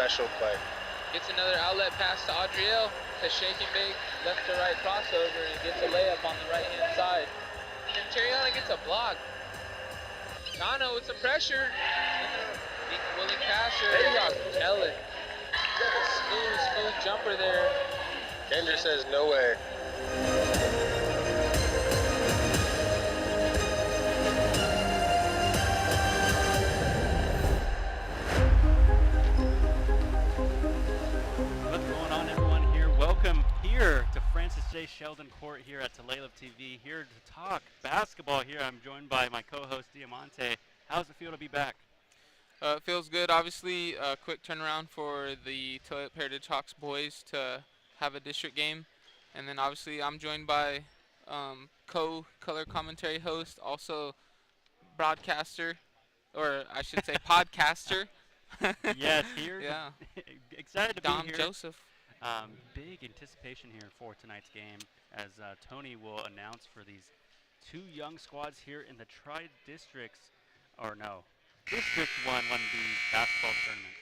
special play. Gets another outlet pass to Adriel. To shake and bake, left to right crossover, and gets a layup on the right-hand side. And Terriana gets a block. Tano with some pressure. Willing passer. Ellen. Smooth jumper there. Kendra says no way. What's going on, everyone here? Welcome here to Francy Sheldon Court here at Tulalip TV, here to talk basketball here. I'm joined by my co-host Diamante. How's it feel to be back? It feels good. Obviously, a quick turnaround for the Tulalip Heritage Hawks boys to have a district game. And then obviously I'm joined by co-color commentary host, also broadcaster, or I should say podcaster. Yes, here. Yeah. Excited to Dom be here. Joseph. Big anticipation here for tonight's game as Tony will announce for these two young squads here in the District 1 1B basketball tournament.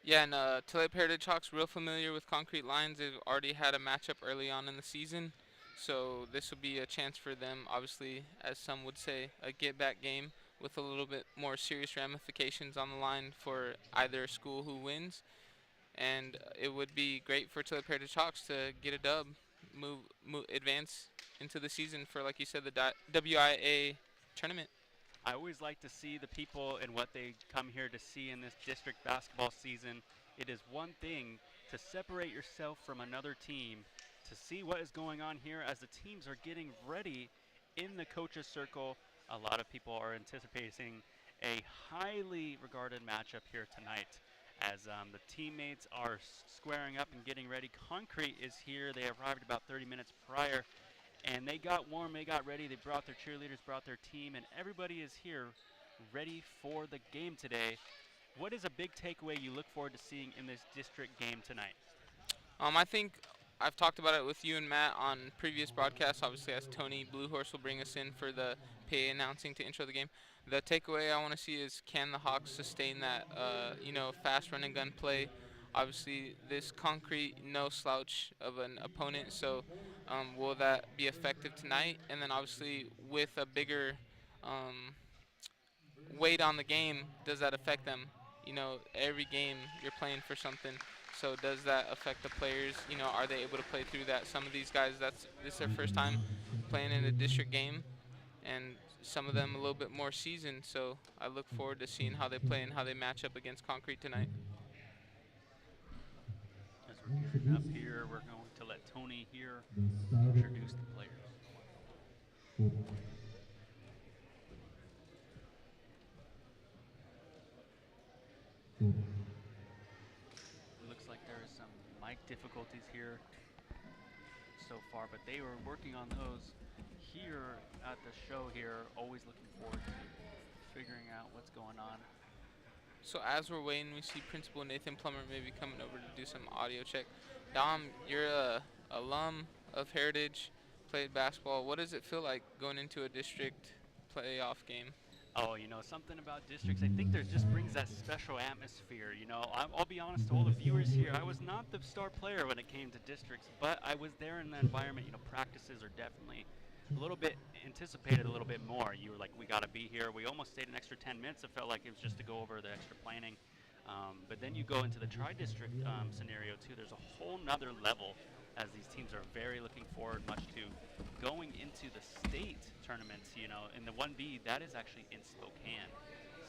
Yeah, and Tulalip Heritage Hawks real familiar with concrete lines. They've already had a matchup early on in the season, so this will be a chance for them, obviously, as some would say, a get-back game with a little bit more serious ramifications on the line for either school who wins. And it would be great for Tulalip Heritage Hawks to get a dub, advance into the season for, like you said, the WIA tournament. I always like to see the people and what they come here to see in this district basketball season. It is one thing to separate yourself from another team, to see what is going on here as the teams are getting ready in the coaches circle. A lot of people are anticipating a highly regarded matchup here tonight as the teammates are squaring up and getting ready. Concrete is here. They arrived about 30 minutes prior. And they got warm, they got ready, they brought their cheerleaders, brought their team, and everybody is here ready for the game today. What is a big takeaway you look forward to seeing in this district game tonight? I think I've talked about it with you and Matt on previous broadcasts, obviously, as Tony Blue Horse will bring us in for the PA announcing to intro the game. The takeaway I want to see is, can the Hawks sustain that, fast run and gun play? Obviously, this concrete, no slouch of an opponent, so will that be effective tonight? And then obviously with a bigger weight on the game, does that affect them? You know, every game you're playing for something, so does that affect the players? You know, are they able to play through that? Some of these guys, this is their first time playing in a district game, and some of them a little bit more seasoned, so I look forward to seeing how they play and how they match up against concrete tonight. As we're gearing up here, we're going to let Tony here introduce the players. Looks like there is some mic difficulties here so far, but they were working on those here at the show here. Always looking forward to figuring out what's going on. So as we're waiting, we see Principal Nathan Plummer maybe coming over to do some audio check. Dom, you're a alum of Heritage, played basketball. What does it feel like going into a district playoff game? Oh, something about districts, I think there just brings that special atmosphere. I'll be honest to all the viewers here, I was not the star player when it came to districts, but I was there in the environment. Practices are definitely a little bit anticipated a little bit more. You were like, we got to be here. We almost stayed an extra 10 minutes. It felt like it was just to go over the extra planning. But then you go into the tri-district scenario too. There's a whole nother level as these teams are very looking forward much to going into the state tournaments. In the 1B, that is actually in Spokane.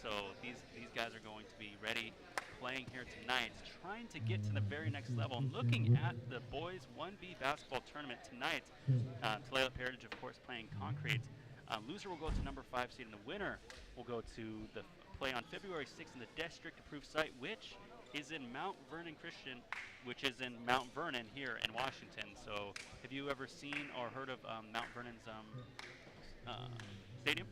So these guys are going to be ready, playing here tonight, trying to get to the very next level. And looking at the boys 1B basketball tournament tonight, Tulalip Heritage, of course, playing concrete. Loser will go to number 5 seed, and the winner will go to the play on February 6th in the district-approved site, which is in Mount Vernon Christian, which is in Mount Vernon here in Washington. So have you ever seen or heard of Mount Vernon's stadium?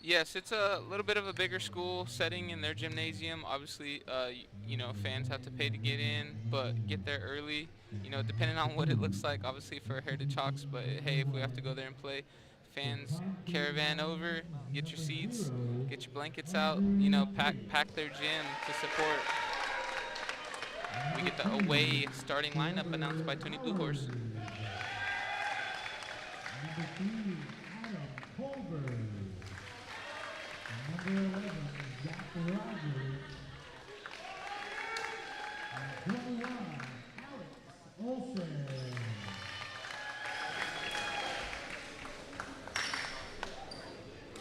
Yes, it's a little bit of a bigger school setting in their gymnasium. Obviously, fans have to pay to get in, but get there early, depending on what it looks like, obviously, for Heritage Hawks. But, hey, if we have to go there and play, fans caravan over, get your seats, get your blankets out, you know, pack their gym to support. We get the away starting lineup announced by Tony Blue Horse.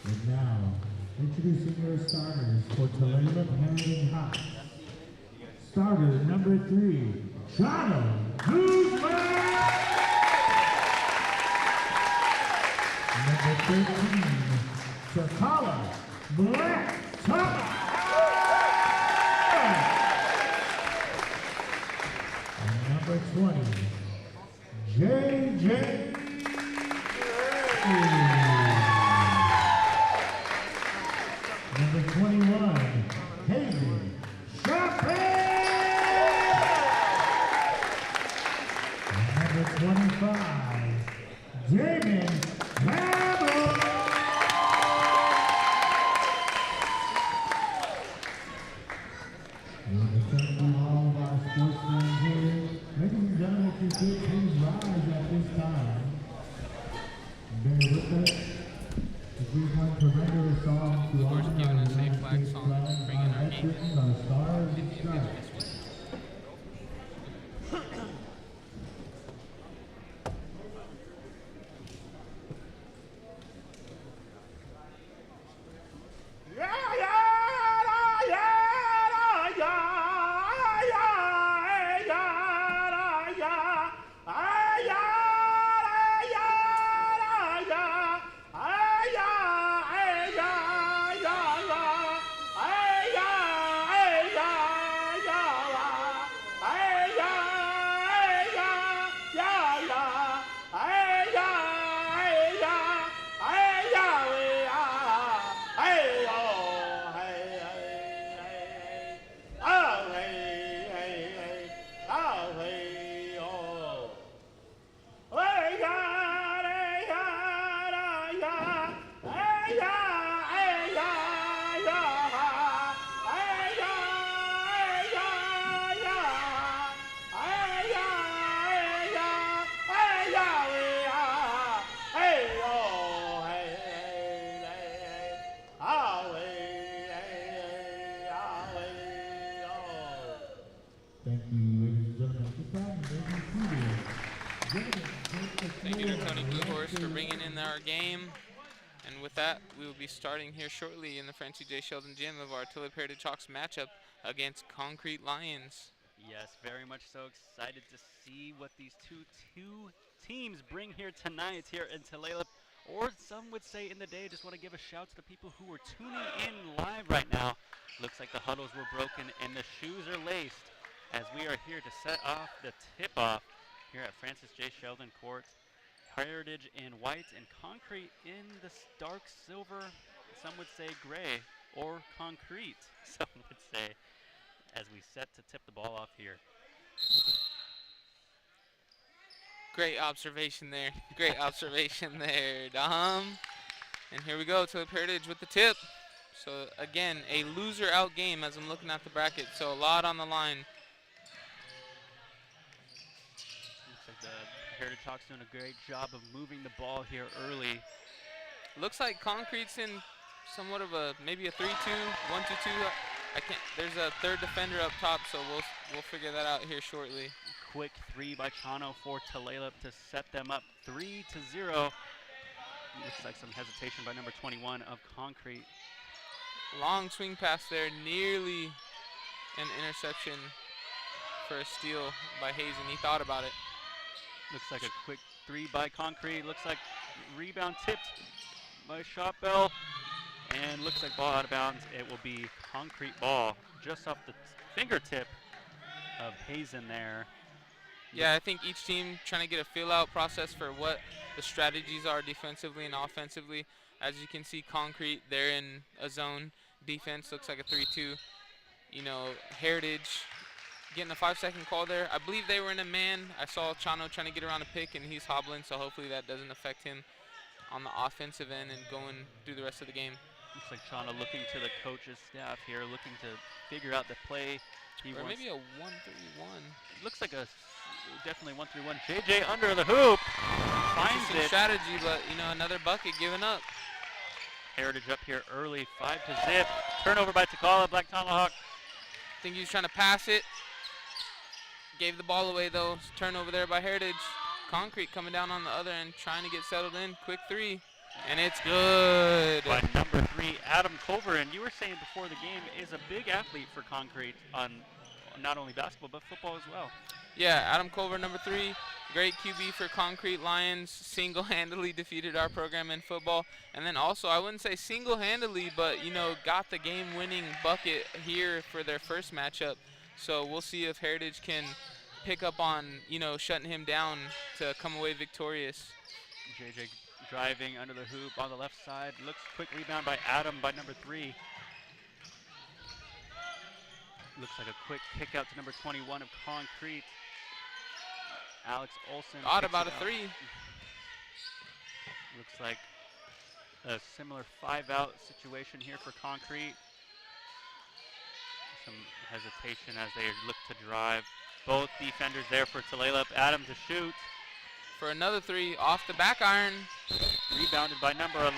And now, introducing your starters for Tulalip Hanging High. Starter number 3, Jono Guzman. Number 13, Sakala Black Top. And number 20, JJ. Number 21, Haley Chappelle. Number 25, Damon Campbell. And thank you all of our sportsmen here. Ladies and gentlemen, if you could please rise at this time. Bear with us. We're going to render a song to Of course, honor giving our us a United flag States song flag, and bringing our game. veterans, our stars and stripes. Thank you, ladies and gentlemen. At this time, you may be seated. Thank you to Tony Blue Horse for bringing in our game. And with that, we will be starting here shortly in the Francy Sheldon gym of our Tulip Heritage Hawks matchup against Concrete Lions. Yes, very much so excited to see what these two teams bring here tonight here in Tulalip. Or some would say in the day. Just want to give a shout to the people who are tuning in live right now. Looks like the huddles were broken and the shoes are laced, as we are here to set off the tip-off here at Francy Sheldon Court. Heritage in white and Concrete in the dark silver, some would say gray, or concrete, some would say, as we set to tip the ball off here. Great observation there. Great observation there, Dom. And here we go, Tulip Heritage with the tip. So again, a loser out game as I'm looking at the bracket, so a lot on the line. Looks like the Heritage Hawks doing a great job of moving the ball here early. Looks like Concrete's in somewhat of a maybe a 3-2, 1-2-2. I can't. There's a third defender up top, so we'll figure that out here shortly. Quick three by Chano for Tulalip to set them up 3-0. Looks like some hesitation by number 21 of Concrete. Long swing pass there, nearly an interception for a steal by Hazen. He thought about it. Looks like a quick three by Concrete. Looks like rebound tipped by Shotbell. And looks like ball out of bounds. It will be Concrete ball just off the fingertip of Hazen there. Yeah, I think each team trying to get a feel-out process for what the strategies are defensively and offensively. As you can see, Concrete, they're in a zone defense. Looks like a 3-2. You know, Heritage getting a 5-second call there. I believe they were in a man. I saw Chano trying to get around a pick, and he's hobbling, so hopefully that doesn't affect him. on the offensive end and going through the rest of the game. Looks like Chana looking to the coach's staff here, looking to figure out the play. Or maybe a 1-3-1. Looks like a definitely 1-3-1. JJ under the hoop. Finds Interesting it. strategy, but, you know, another bucket given up. Heritage up here early, 5-0. Turnover by Takala, Black Tomahawk. I think he was trying to pass it. Gave the ball away, though. Turnover there by Heritage. Concrete coming down on the other end, trying to get settled in. Quick three, and it's good. By number 3, Adam Culver. And you were saying before the game, is a big athlete for Concrete on not only basketball, but football as well. Yeah, Adam Culver, number 3. Great QB for Concrete Lions. Single-handedly defeated our program in football. And then also, I wouldn't say single-handedly, but, you know, got the game-winning bucket here for their first matchup. So we'll see if Heritage can pick up on, you know, shutting him down to come away victorious. JJ driving under the hoop on the left side. Looks quick rebound by Adam by number 3. Looks like a quick kick out to number 21 of Concrete. Alex Olson. Thought kicks about it a out. 3. Looks like a similar 5-out situation here for Concrete. Some hesitation as they look to drive. Both defenders there for Tulalip. Adam to shoot. For another 3 off the back iron. Rebounded by number 11.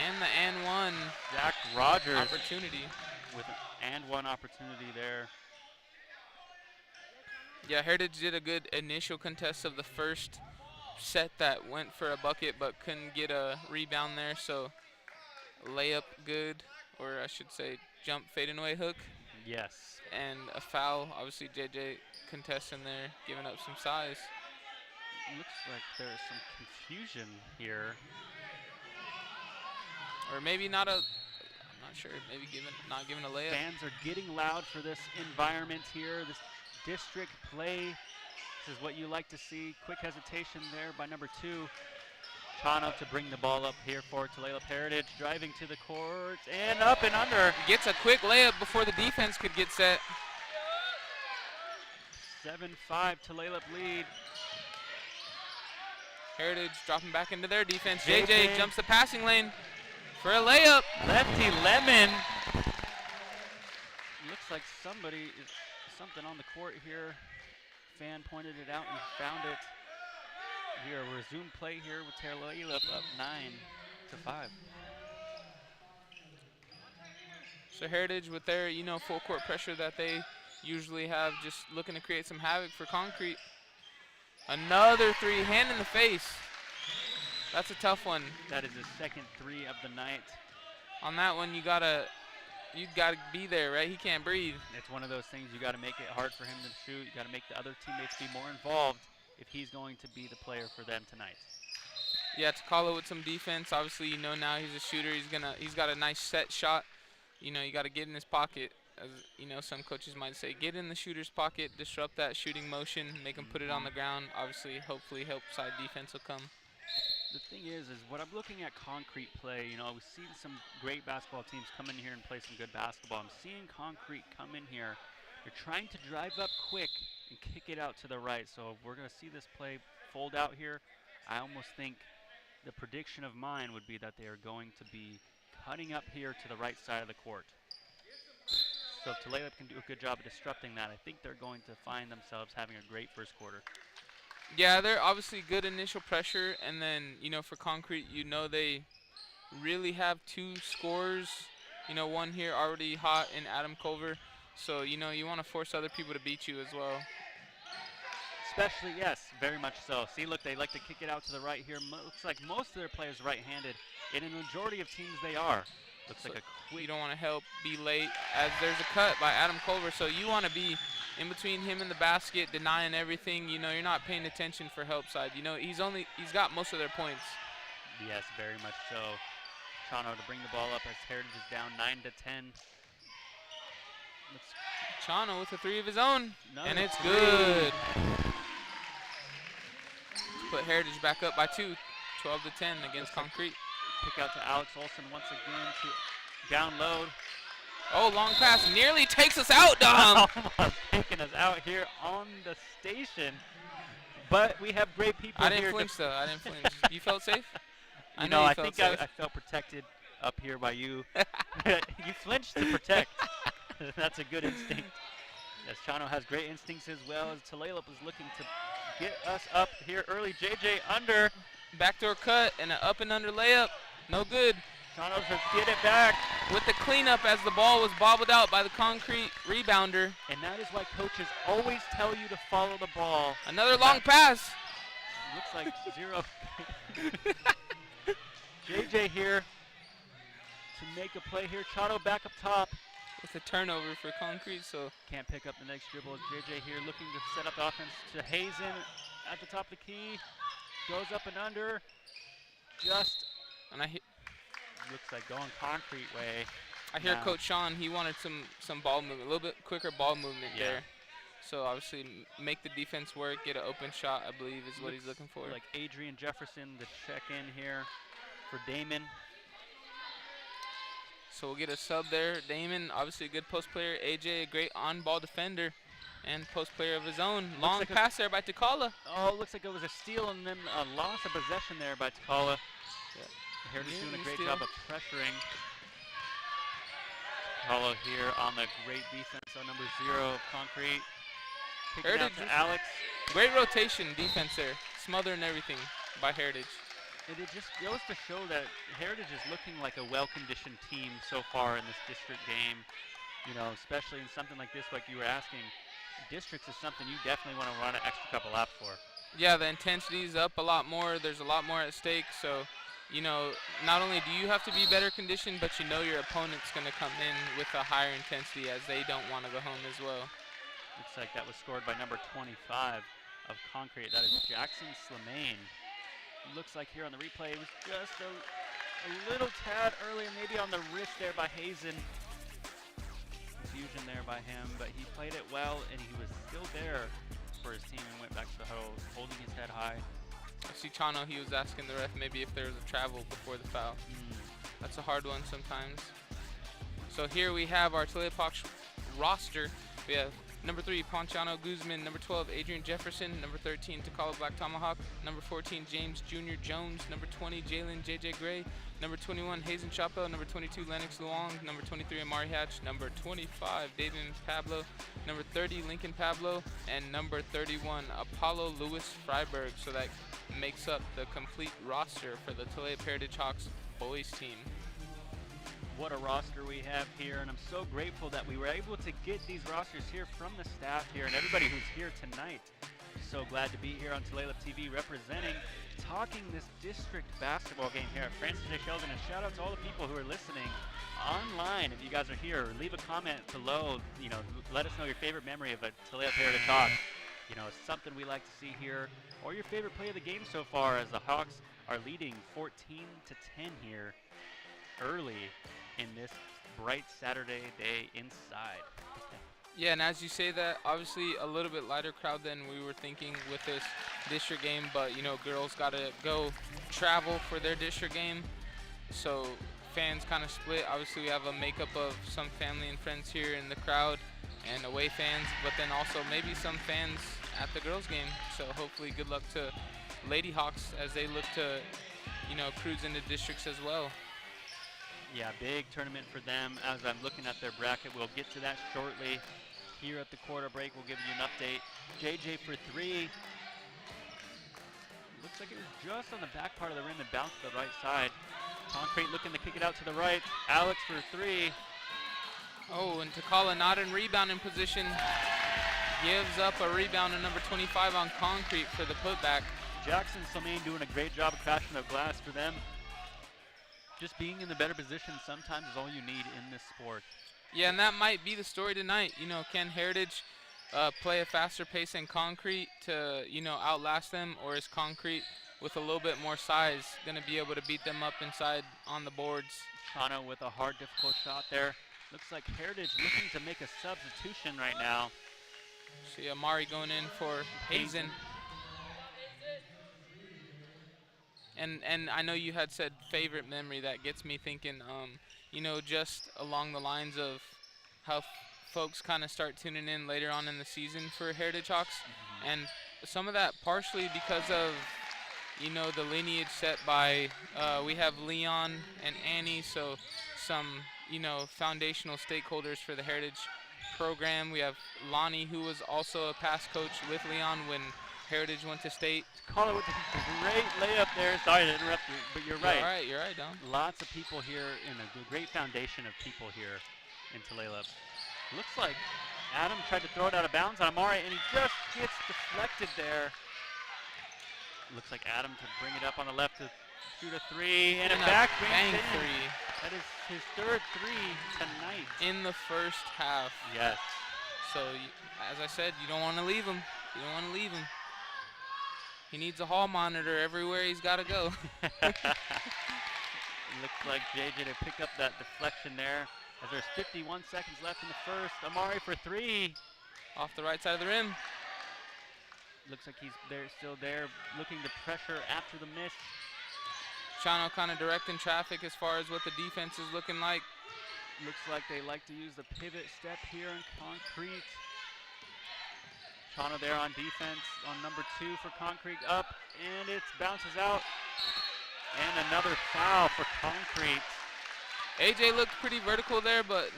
And the and one Zach Rogers opportunity. with an and one opportunity there. Yeah, Heritage did a good initial contest of the first set that went for a bucket but couldn't get a rebound there. So layup good, or I should say jump fading away hook. Yes. And a foul. Obviously JJ contesting there, giving up some size. Looks like there's some confusion here. Or maybe not a, I'm not sure, maybe not giving a layup. Fans are getting loud for this environment here, this district play. This is what you like to see. Quick hesitation there by number 2. Chana to bring the ball up here for Tulalip Heritage, driving to the court and up and under. Gets a quick layup before the defense could get set. 7-5 Tulalip lead. Heritage dropping back into their defense. JJ jumps the passing lane for a layup. Lefty Lemon. Looks like something on the court here. Fan pointed it out and found it. We are resumed play here with Tulalip up 9-5. So Heritage with their, you know, full court pressure that they usually have, just looking to create some havoc for Concrete. Another 3, hand in the face. That's a tough one. That is his second 3 of the night. On that one, you gotta be there, right? He can't breathe. It's one of those things, you gotta make it hard for him to shoot. You gotta make the other teammates be more involved if he's going to be the player for them tonight. Yeah, Takala with some defense. Obviously, you know now he's a shooter. He's got a nice set shot. You know, you gotta get in his pocket. As you know, some coaches might say, get in the shooter's pocket, disrupt that shooting motion, make him put it on the ground. Obviously, hopefully help side defense will come. The thing is what I'm looking at Concrete play, you know, we've seen some great basketball teams come in here and play some good basketball. I'm seeing Concrete come in here. They're trying to drive up quick and kick it out to the right. So if we're going to see this play fold out here, I almost think the prediction of mine would be that they are going to be cutting up here to the right side of the court. So if Tulalip can do a good job of disrupting that, I think they're going to find themselves having a great first quarter. Yeah, they're obviously good initial pressure, and then, you know, for Concrete, you know they really have 2 scorers. You know, one here already hot in Adam Culver. So, you know, you want to force other people to beat you as well. Especially, yes, very much so. See, look, they like to kick it out to the right here. Looks like most of their players right-handed. In a majority of teams, they are. Looks So like a quick. you don't want to help be late, as there's a cut by Adam Culver. So you want to be in between him and the basket, denying everything. You know, you're not paying attention for help side. You know, he's got most of their points. Yes, very much so. Chano to bring the ball up as Heritage is down 9-10. Chano with a 3 of his own, and it's 3. good. Let's put Heritage back up by 2, 12-10 against Concrete. Pick out to Alex Olson once again to download. Oh, long pass nearly takes us out, Dom. Almost taking us out here on the station. But we have great people I here. didn't flinch though. I didn't flinch. You felt safe? You know know, you I felt think safe. I felt protected up here by you. You flinched to protect. That's a good instinct. As Chano has great instincts as well, as Tulalip is looking to get us up here early. JJ under. Backdoor cut and an up and under layup. No good. Chano to get it back. With the cleanup as the ball was bobbled out by the concrete rebounder. And that is why coaches always tell you to follow the ball. Another long pass. Looks like 0. JJ here to make a play here. Chano back up top. With a turnover for concrete, so Can't pick up the next dribble. JJ here looking to set up the offense to Hazen at the top of the key. Goes up and under. Just and I looks like going concrete way. hear now. Coach Sean, he wanted some ball movement, a little bit quicker ball movement Yeah. there. So obviously make the defense work, get an open shot, I believe is what he's looking for. Like Adrian Jefferson, the check in here for Damon. So we'll get a sub there. Damon, obviously a good post player. AJ, a great on-ball defender and post player of his own. Long like a- pass there by Takala. Oh, it looks like it was a steal and then a loss of possession there by Takala. Yeah. Heritage Yeah, doing a good great steal. job of pressuring. Takala here on the great defense on number 0 of concrete. Kicking out Heritage to is- Alex. Great rotation defense there. Smothering everything by Heritage. And it just goes to show that Heritage is looking like a well-conditioned team so far in this district game. You know, especially in something like this, like you were asking. Districts is something you definitely want to run an extra couple laps for. Yeah, the intensity's up a lot more. There's a lot more at stake. So, you know, not only do you have to be better conditioned, but you know your opponent's going to come in with a higher intensity as they don't want to go home as well. Looks like that was scored by number 25 of concrete. That is Jackson Slimane. Looks like here on the replay it was just a little tad earlier, maybe on the wrist there by Hazen. Confusion there by him, but he played it well and he was still there for his team and went back to the huddle, holding his head high. I see Chano, he was asking the ref maybe if there was a travel before the foul. That's a hard one sometimes. So here we have our Tulalip roster. We have number 3, Ponciano Guzman. Number 12, Adrian Jefferson. Number 13, Takala Black Tomahawk. Number 14, James Jr. Jones. Number 20, Jalen J.J. Gray. Number 21, Hazen Chappell. Number 22, Lennox Luong. Number 23, Amari Hatch. Number 25, David Pablo. Number 30, Lincoln Pablo. And number 31, Apollo Lewis Freiberg. So that makes up the complete roster for the Tulalip Heritage Hawks boys team. What a roster we have here, and I'm so grateful that we were able to get these rosters here from the staff here and everybody who's here tonight. So glad to be here on Tulalip TV representing, talking this district basketball game here at Francy Sheldon, and shout out to all the people who are listening online. If you guys are here, leave a comment below, you know, let us know your favorite memory of a Tulalip Heritage Hawk. You know, something we like to see here, or your favorite play of the game so far as the Hawks are leading 14-10 here early in this bright Saturday day inside. Yeah, and as you say that, obviously a little bit lighter crowd than we were thinking with this district game, but you know, girls gotta go travel for their district game, so fans kind of split. Obviously we have a makeup of some family and friends here in the crowd and away fans, but then also maybe some fans at the girls game. So hopefully good luck to Lady Hawks as they look to, you know, cruise into districts as well. Yeah, big tournament for them. As I'm looking at their bracket, we'll get to that shortly. Here at the quarter break, we'll give you an update. JJ for 3. Looks like it was just on the back part of the rim and bounced to the right side. Concrete looking to kick it out to the right. Alex for 3. Oh, and Takala not in rebounding position. Gives up a rebound to number 25 on concrete for the putback. Jackson Slimane doing a great job of crashing the glass for them. Just being in the better position sometimes is all you need in this sport. Yeah, and that might be the story tonight. You know, can Heritage play a faster pace than concrete to, you know, outlast them, or is concrete with a little bit more size going to be able to beat them up inside on the boards? Chano with a hard, difficult shot there. Looks like Heritage looking to make a substitution right now. See Amari going in for Hazen. And I know you had said favorite memory. That gets me thinking, you know, just along the lines of how folks kind of start tuning in later on in the season for Heritage Hawks. And some of that partially because of, you know, the lineage set by, we have Leon and Annie, so some, you know, foundational stakeholders for the Heritage program. We have Lonnie, who was also a past coach with Leon when Heritage went to state. Call with a great layup there. Sorry to interrupt you, but you're right. You're right, Don. Lots of people here and a great foundation of people here in Tulalip. Looks like Adam tried to throw it out of bounds on Amari, and he just gets deflected there. Looks like Adam to bring it up on the left to shoot a three, and a back bang in. three. That is his third three tonight. In the first half. Yes. So, as I said, you don't want to leave him. You don't want to leave him. He needs a hall monitor everywhere he's got to go. Looks like JJ to pick up that deflection there as there's 51 seconds left in the first. Amari for three. Off the right side of the rim. Looks like he's still there, looking to pressure after the miss. Chano kind of directing traffic as far as what the defense is looking like. Looks like they like to use the pivot step here in Concrete. Chano there on defense on number 2 for Concrete, up, and it bounces out. And another foul for Concrete. AJ looked pretty vertical there, but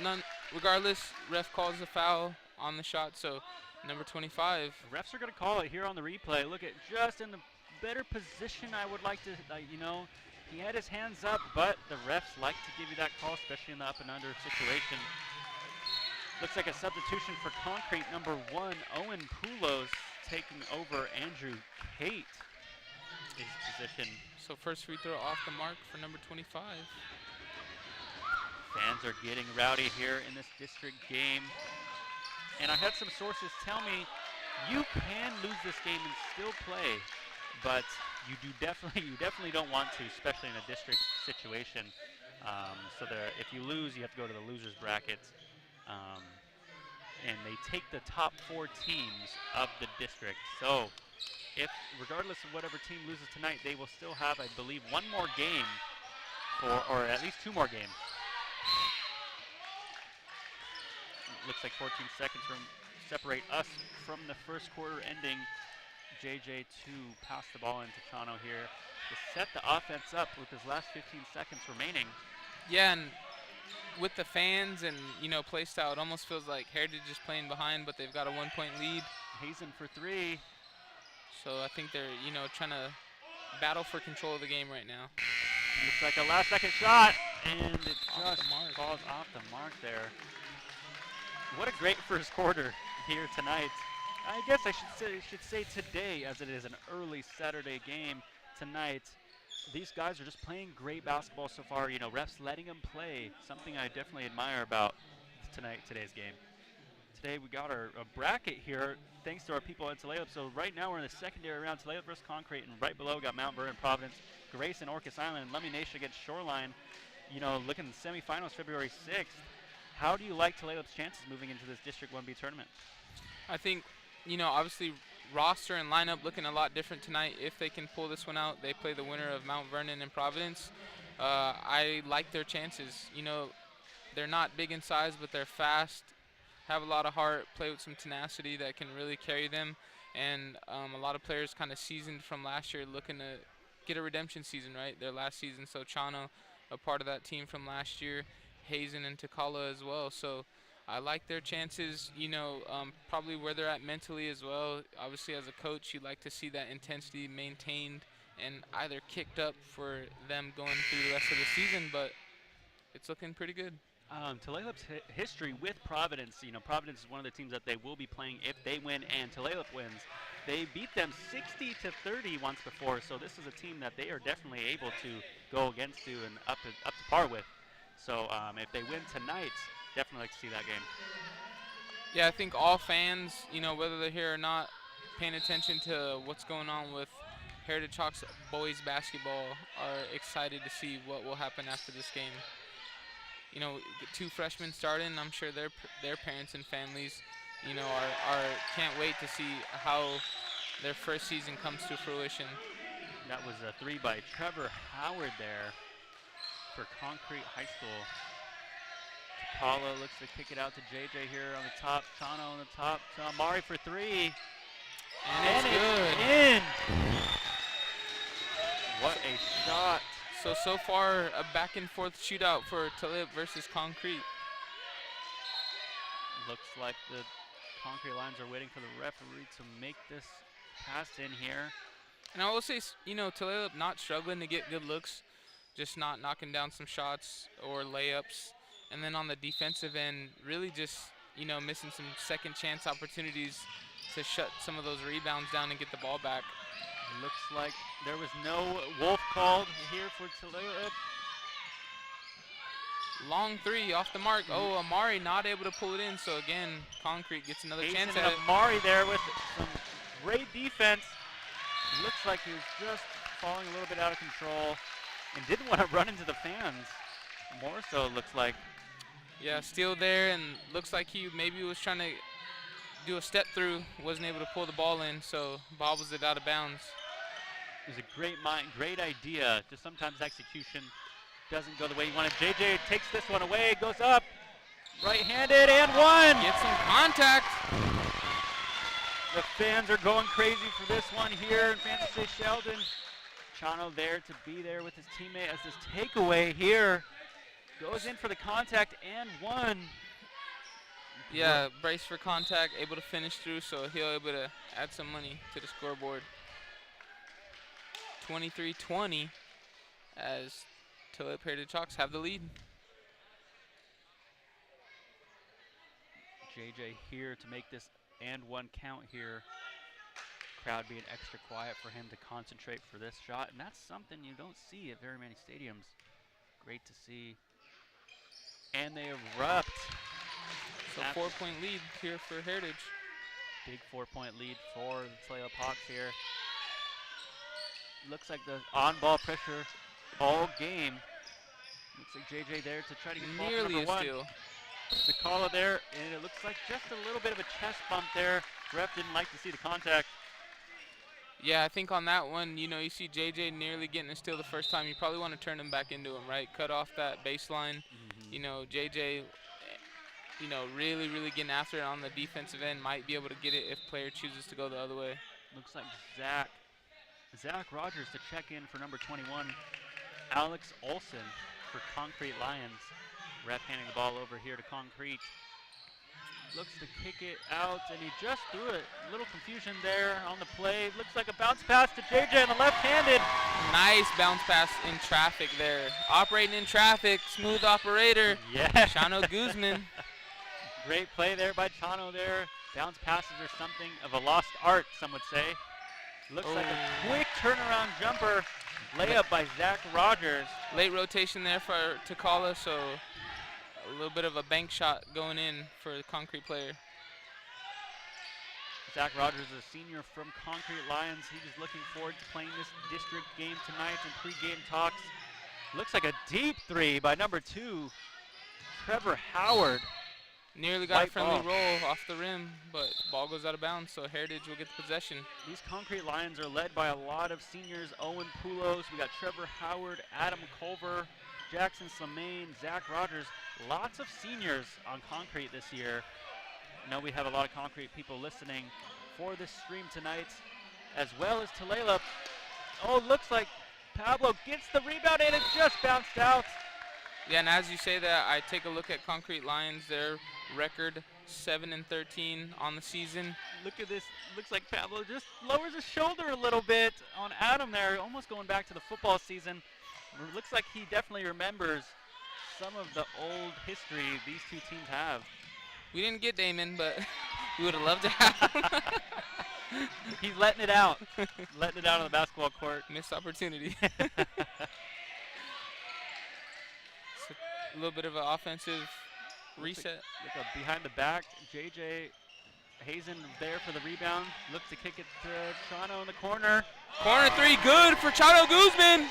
regardless, ref calls a foul on the shot, so number 25. The refs are going to call it here on the replay. Look at just in the better position I would like to, you know, he had his hands up, but the refs like to give you that call, especially in the up and under situation. Looks like a substitution for Concrete. Number 1, Owen Poulos taking over Andrew Kate, his position. So first free throw off the mark for number 25. Fans are getting rowdy here in this district game. And I had some sources tell me you can lose this game and still play, but you definitely don't want to, especially in a district situation. So if you lose, you have to go to the losers brackets, and they take the top 4 teams of the district. So if, regardless of whatever team loses tonight, they will still have, I believe, one more game, or at least 2 more games. Looks like 14 seconds separate us from the first quarter ending. JJ to pass the ball into Chano here to set the offense up with his last 15 seconds remaining. Yeah, and with the fans and, you know, play style, it almost feels like Heritage is playing behind, but they've got a 1-point lead. Hazen for 3. So I think they're, you know, trying to battle for control of the game right now. Looks like a last-second shot, and it Off just the mark. falls off the mark there. What a great first quarter here tonight. I guess I should say today, as it is an early Saturday game tonight. These guys are just playing great basketball so far. You know, refs letting them play, something I definitely admire about today's game. Today we got a bracket here, thanks to our people at Tulalip. So right now we're in the secondary round, Tulalip versus Concrete, and right below we got Mount Vernon, Providence, Grace, and Orcas Island, and Lummi Nation against Shoreline. You know, looking at the semifinals February 6th. How do you like Tulalip's chances moving into this District 1B tournament? I think, you know, obviously roster and lineup looking a lot different tonight. If they can pull this one out, they play the winner of Mount Vernon and Providence. I like their chances. You know, they're not big in size, but they're fast, have a lot of heart, play with some tenacity that can really carry them. And a lot of players kind of seasoned from last year looking to get a redemption season, right? Their last season. So Chano, a part of that team from last year, Hazen and Takala as well. So I like their chances, you know, probably where they're at mentally as well. Obviously, as a coach, you like to see that intensity maintained and either kicked up for them going through the rest of the season, but it's looking pretty good. Tulalip's history with Providence, you know, Providence is one of the teams that they will be playing if they win and Tulalip wins. They beat them 60-30 once before, so this is a team that they are definitely able to go against to and up to par with. So if they win tonight, definitely like to see that game. Yeah, I think all fans, you know, whether they're here or not, paying attention to what's going on with Heritage Hawks boys basketball are excited to see what will happen after this game. You know, 2 freshmen starting, I'm sure their parents and families, you know, can't wait to see how their first season comes to fruition. That was a 3 by Trevor Howard there for Concrete High School. Takala looks to kick it out to JJ here on the top. Chano on the top. To Amari for 3. And it's good. In. What a shot. So far, a back and forth shootout for Talib versus Concrete. Looks like the Concrete Lions are waiting for the referee to make this pass in here. And I will say, Talib not struggling to get good looks, just not knocking down some shots or layups. And then on the defensive end, really just, missing some second chance opportunities to shut some of those rebounds down and get the ball back. Looks like there was no wolf called here for Talib. Long three off the mark. Oh, Amari not able to pull it in. So again, Concrete gets another chance at it. Amari there with some great defense. Looks like he was just falling a little bit out of control and didn't want to run into the fans. More so, it looks like. Yeah, steal there, and looks like he maybe was trying to do a step through, wasn't able to pull the ball in, so bobbles it out of bounds. It was a great idea. Just sometimes execution doesn't go the way you want it. JJ takes this one away, goes up, right-handed, and one. Get some contact. The fans are going crazy for this one here in Francy Sheldon. Chano there to be there with his teammate as this takeaway here. Goes in for the contact and one. Yeah, brace for contact, able to finish through, so he'll able to add some money to the scoreboard. 23-20 as Talib Heritage Hawks have the lead. JJ here to make this and one count here. Crowd being extra quiet for him to concentrate for this shot, and that's something you don't see at very many stadiums. Great to see. And they erupt. So 4-point lead here for Heritage. Big 4-point lead for the Talib Hawks here. Looks like the on-ball pressure all game. Looks like JJ there to try to get the ball Nearly number a one. steal. The caller there, and it looks like just a little bit of a chest bump there. Ref didn't like to see the contact. Yeah, I think on that one, you see JJ nearly getting a steal the first time. You probably want to turn him back into him, right? Cut off that baseline. JJ, really, really getting after it on the defensive end. Might be able to get it if player chooses to go the other way. Looks like Zach Rogers to check in for number 21. Alex Olson for Concrete Lions. Ref handing the ball over here to Concrete. Looks to kick it out, and he just threw it. A little confusion there on the play. Looks like a bounce pass to JJ on the left-handed. Nice bounce pass in traffic there. Operating in traffic, smooth operator. Yeah. Chano Guzman. Great play there by Chano there. Bounce passes are something of a lost art, some would say. Looks like a quick turnaround jumper. Layup by Zach Rogers. Late rotation there for Takala, so a little bit of a bank shot going in for the Concrete player. Zach Rogers is a senior from Concrete Lions. He's looking forward to playing this district game tonight in pre-game talks. Looks like a deep three by number 2, Trevor Howard. Nearly got a friendly ball. roll off the rim, but ball goes out of bounds, so Heritage will get the possession. These Concrete Lions are led by a lot of seniors. Owen Poulos, we got Trevor Howard, Adam Culver, Jackson Slamane, Zach Rogers. Lots of seniors on Concrete this year. I know we have a lot of Concrete people listening for this stream tonight, as well as Tulalip. Oh, looks like Pablo gets the rebound and it just bounced out. Yeah, and as you say that, I take a look at Concrete Lions, their record 7-13 on the season. Look at this. Looks like Pablo just lowers his shoulder a little bit on Adam there, almost going back to the football season. Looks like he definitely remembers some of the old history these two teams have. We didn't get Damon, but we would have loved to have him. He's letting it out. Letting it out on the basketball court. Missed opportunity. A little bit of an offensive reset. Look up behind the back. JJ Hazen there for the rebound. Looks to kick it to Chano in the corner. Corner three, good for Chano Guzman.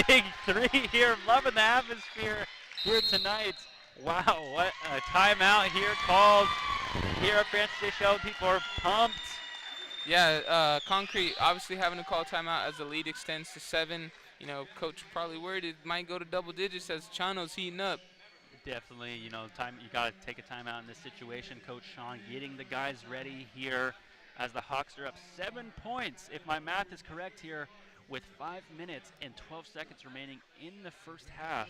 Big three here. Loving the atmosphere here tonight. Wow, what a timeout here called here at Francy Sheldon. People are pumped. Yeah, Concrete obviously having to call timeout as the lead extends to 7. Coach probably worried it might go to double digits as Chano's heating up. Definitely, you got to take a timeout in this situation. Coach Sean getting the guys ready here as the Hawks are up 7 points, if my math is correct here, with 5 minutes and 12 seconds remaining in the first half.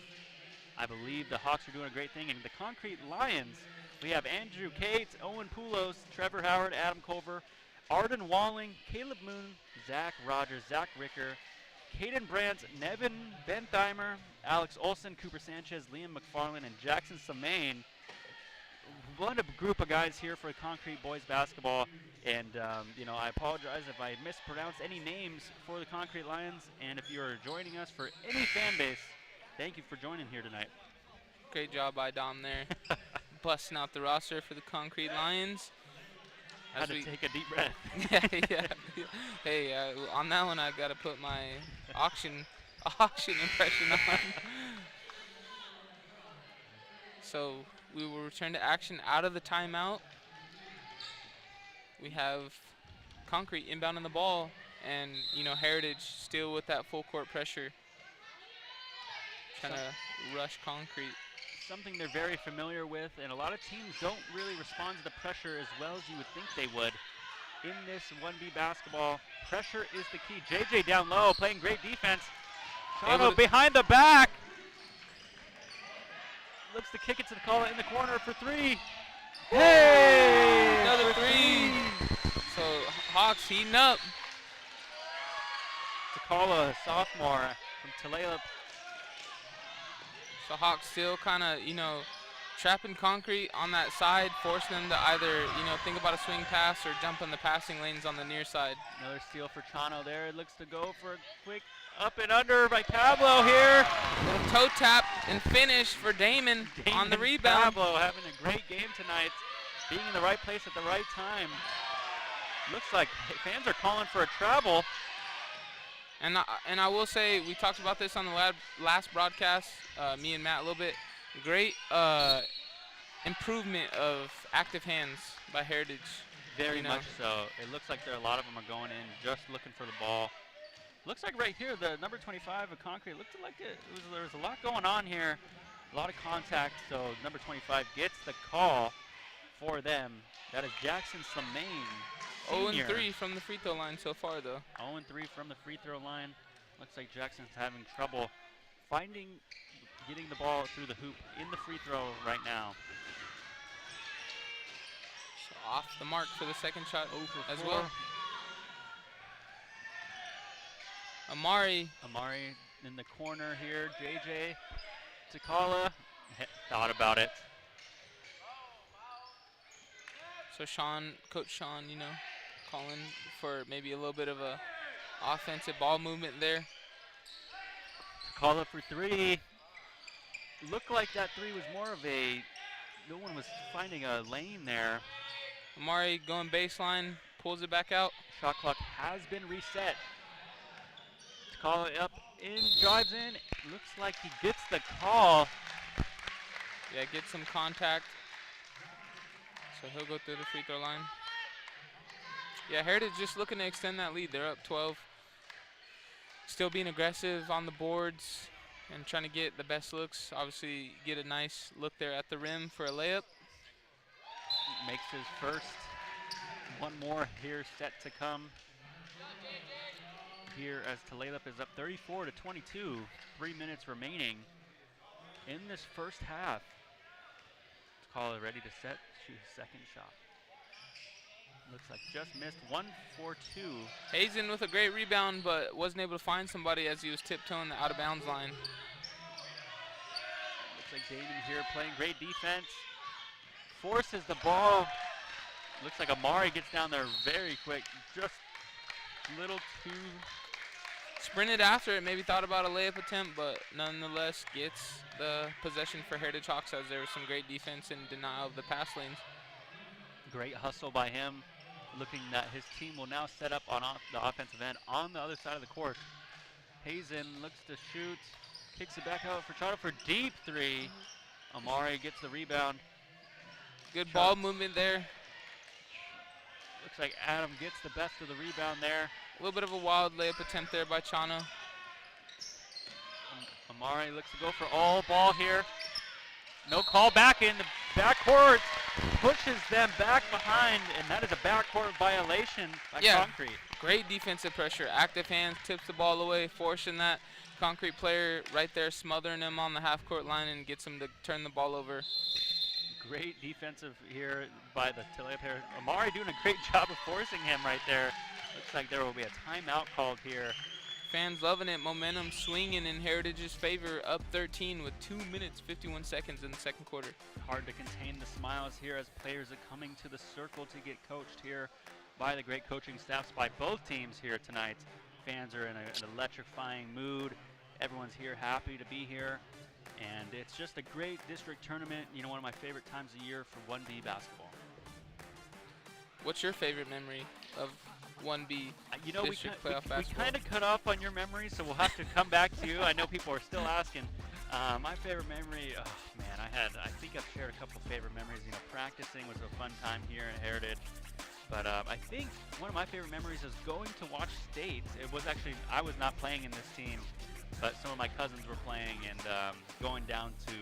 I believe the Hawks are doing a great thing. And the Concrete Lions, we have Andrew Cates, Owen Poulos, Trevor Howard, Adam Culver, Arden Walling, Caleb Moon, Zach Rogers, Zach Ricker, Caden Brandt, Nevin Bentheimer, Alex Olson, Cooper Sanchez, Liam McFarland, and Jackson Samain. What a group of guys here for Concrete Boys Basketball. And, I apologize if I mispronounced any names for the Concrete Lions. And if you're joining us for any fan base, thank you for joining here tonight. Great job by Dom there. Busting out the roster for the Concrete Lions. Had to take a deep breath. yeah. Hey, on that one, I got to put my auction impression on. So we will return to action out of the timeout. We have Concrete inbounding the ball, and Heritage still with that full court pressure, trying to rush Concrete. Something they're very familiar with, and a lot of teams don't really respond to the pressure as well as you would think they would. In this 1B basketball, pressure is the key. JJ down low, playing great defense. Chano behind the back. Looks to kick it to the caller in the corner for 3. Hey! Another 3. So Hawks heating up. Takala, sophomore from Tulalip. So Hawks still kind of, trapping Concrete on that side, forcing them to either, think about a swing pass or jump in the passing lanes on the near side. Another steal for Chano there. It looks to go for a quick up and under by Pablo here. Little toe tap and finish for Damon on the rebound. Pablo having a great game tonight, being in the right place at the right time. Looks like fans are calling for a travel. And I will say, we talked about this on the last broadcast, me and Matt a little bit. Great improvement of active hands by Heritage. Very much so. It looks like a lot of them are going in just looking for the ball. Looks like right here, the number 25 of Concrete, looked like there was a lot going on here. A lot of contact, so number 25 gets the call for them. That is Jackson Samain. 0-3 from the free throw line so far, though. 0-3 from the free throw line. Looks like Jackson's having trouble getting the ball through the hoop in the free throw right now. So off the mark for the second shot as 4. well. Amari in the corner here. JJ Takala thought about it. So Coach Sean, calling for maybe a little bit of a offensive ball movement there. Takala for 3. Looked like that 3 was more of no one was finding a lane there. Amari going baseline, pulls it back out. Shot clock has been reset. Takala up in, drives in. Looks like he gets the call. Yeah, gets some contact. So he'll go through the free throw line. Yeah, Heritage just looking to extend that lead. They're up 12. Still being aggressive on the boards and trying to get the best looks. Obviously, get a nice look there at the rim for a layup. Makes his first. One more here set to come. Here as Tulalip is up 34-22. 3 minutes remaining in this first half. Takala ready to set. Shoot his second shot. Looks like just missed. 1 for 2. Hazen with a great rebound, but wasn't able to find somebody as he was tiptoeing the out of bounds line. Looks like Damon here playing great defense. Forces the ball. Looks like Amari gets down there very quick. Just a little too. Sprinted after it, maybe thought about a layup attempt, but nonetheless gets the possession for Heritage Hawks as there was some great defense and denial of the pass lanes. Great hustle by him, looking that his team will now set up on the offensive end on the other side of the court. Hazen looks to shoot, kicks it back out for Chano for deep 3. Amari gets the rebound. Good ball movement there. Looks like Adam gets the best of the rebound there. A little bit of a wild layup attempt there by Chano. Amari looks to go for all ball here. No call back in the backcourt. pushes them back behind, and that is a backcourt violation by Concrete. Great defensive pressure. Active hands, tips the ball away, forcing that Concrete player right there, smothering him on the half-court line and gets him to turn the ball over. Great defensive here by the Tulalip player. Amari doing a great job of forcing him right there. Looks like there will be a timeout called here. Fans loving it. Momentum swinging in Heritage's favor, up 13 with 2 minutes, 51 seconds in the second quarter. Hard to contain the smiles here as players are coming to the circle to get coached here by the great coaching staffs by both teams here tonight. Fans are in an electrifying mood. Everyone's here happy to be here. And it's just a great district tournament, you know, one of my favorite times of year for 1B basketball. What's your favorite memory of 1B you know, district playoff basketball? We kind of cut off on your memory, so we'll have to come back to you. I know people are still asking. My favorite memory, oh man, I think I've shared a couple favorite memories. You know, practicing was a fun time here in Heritage. But I think one of my favorite memories is going to watch states. It was actually, I was not playing in this team, but some of my cousins were playing, and going down to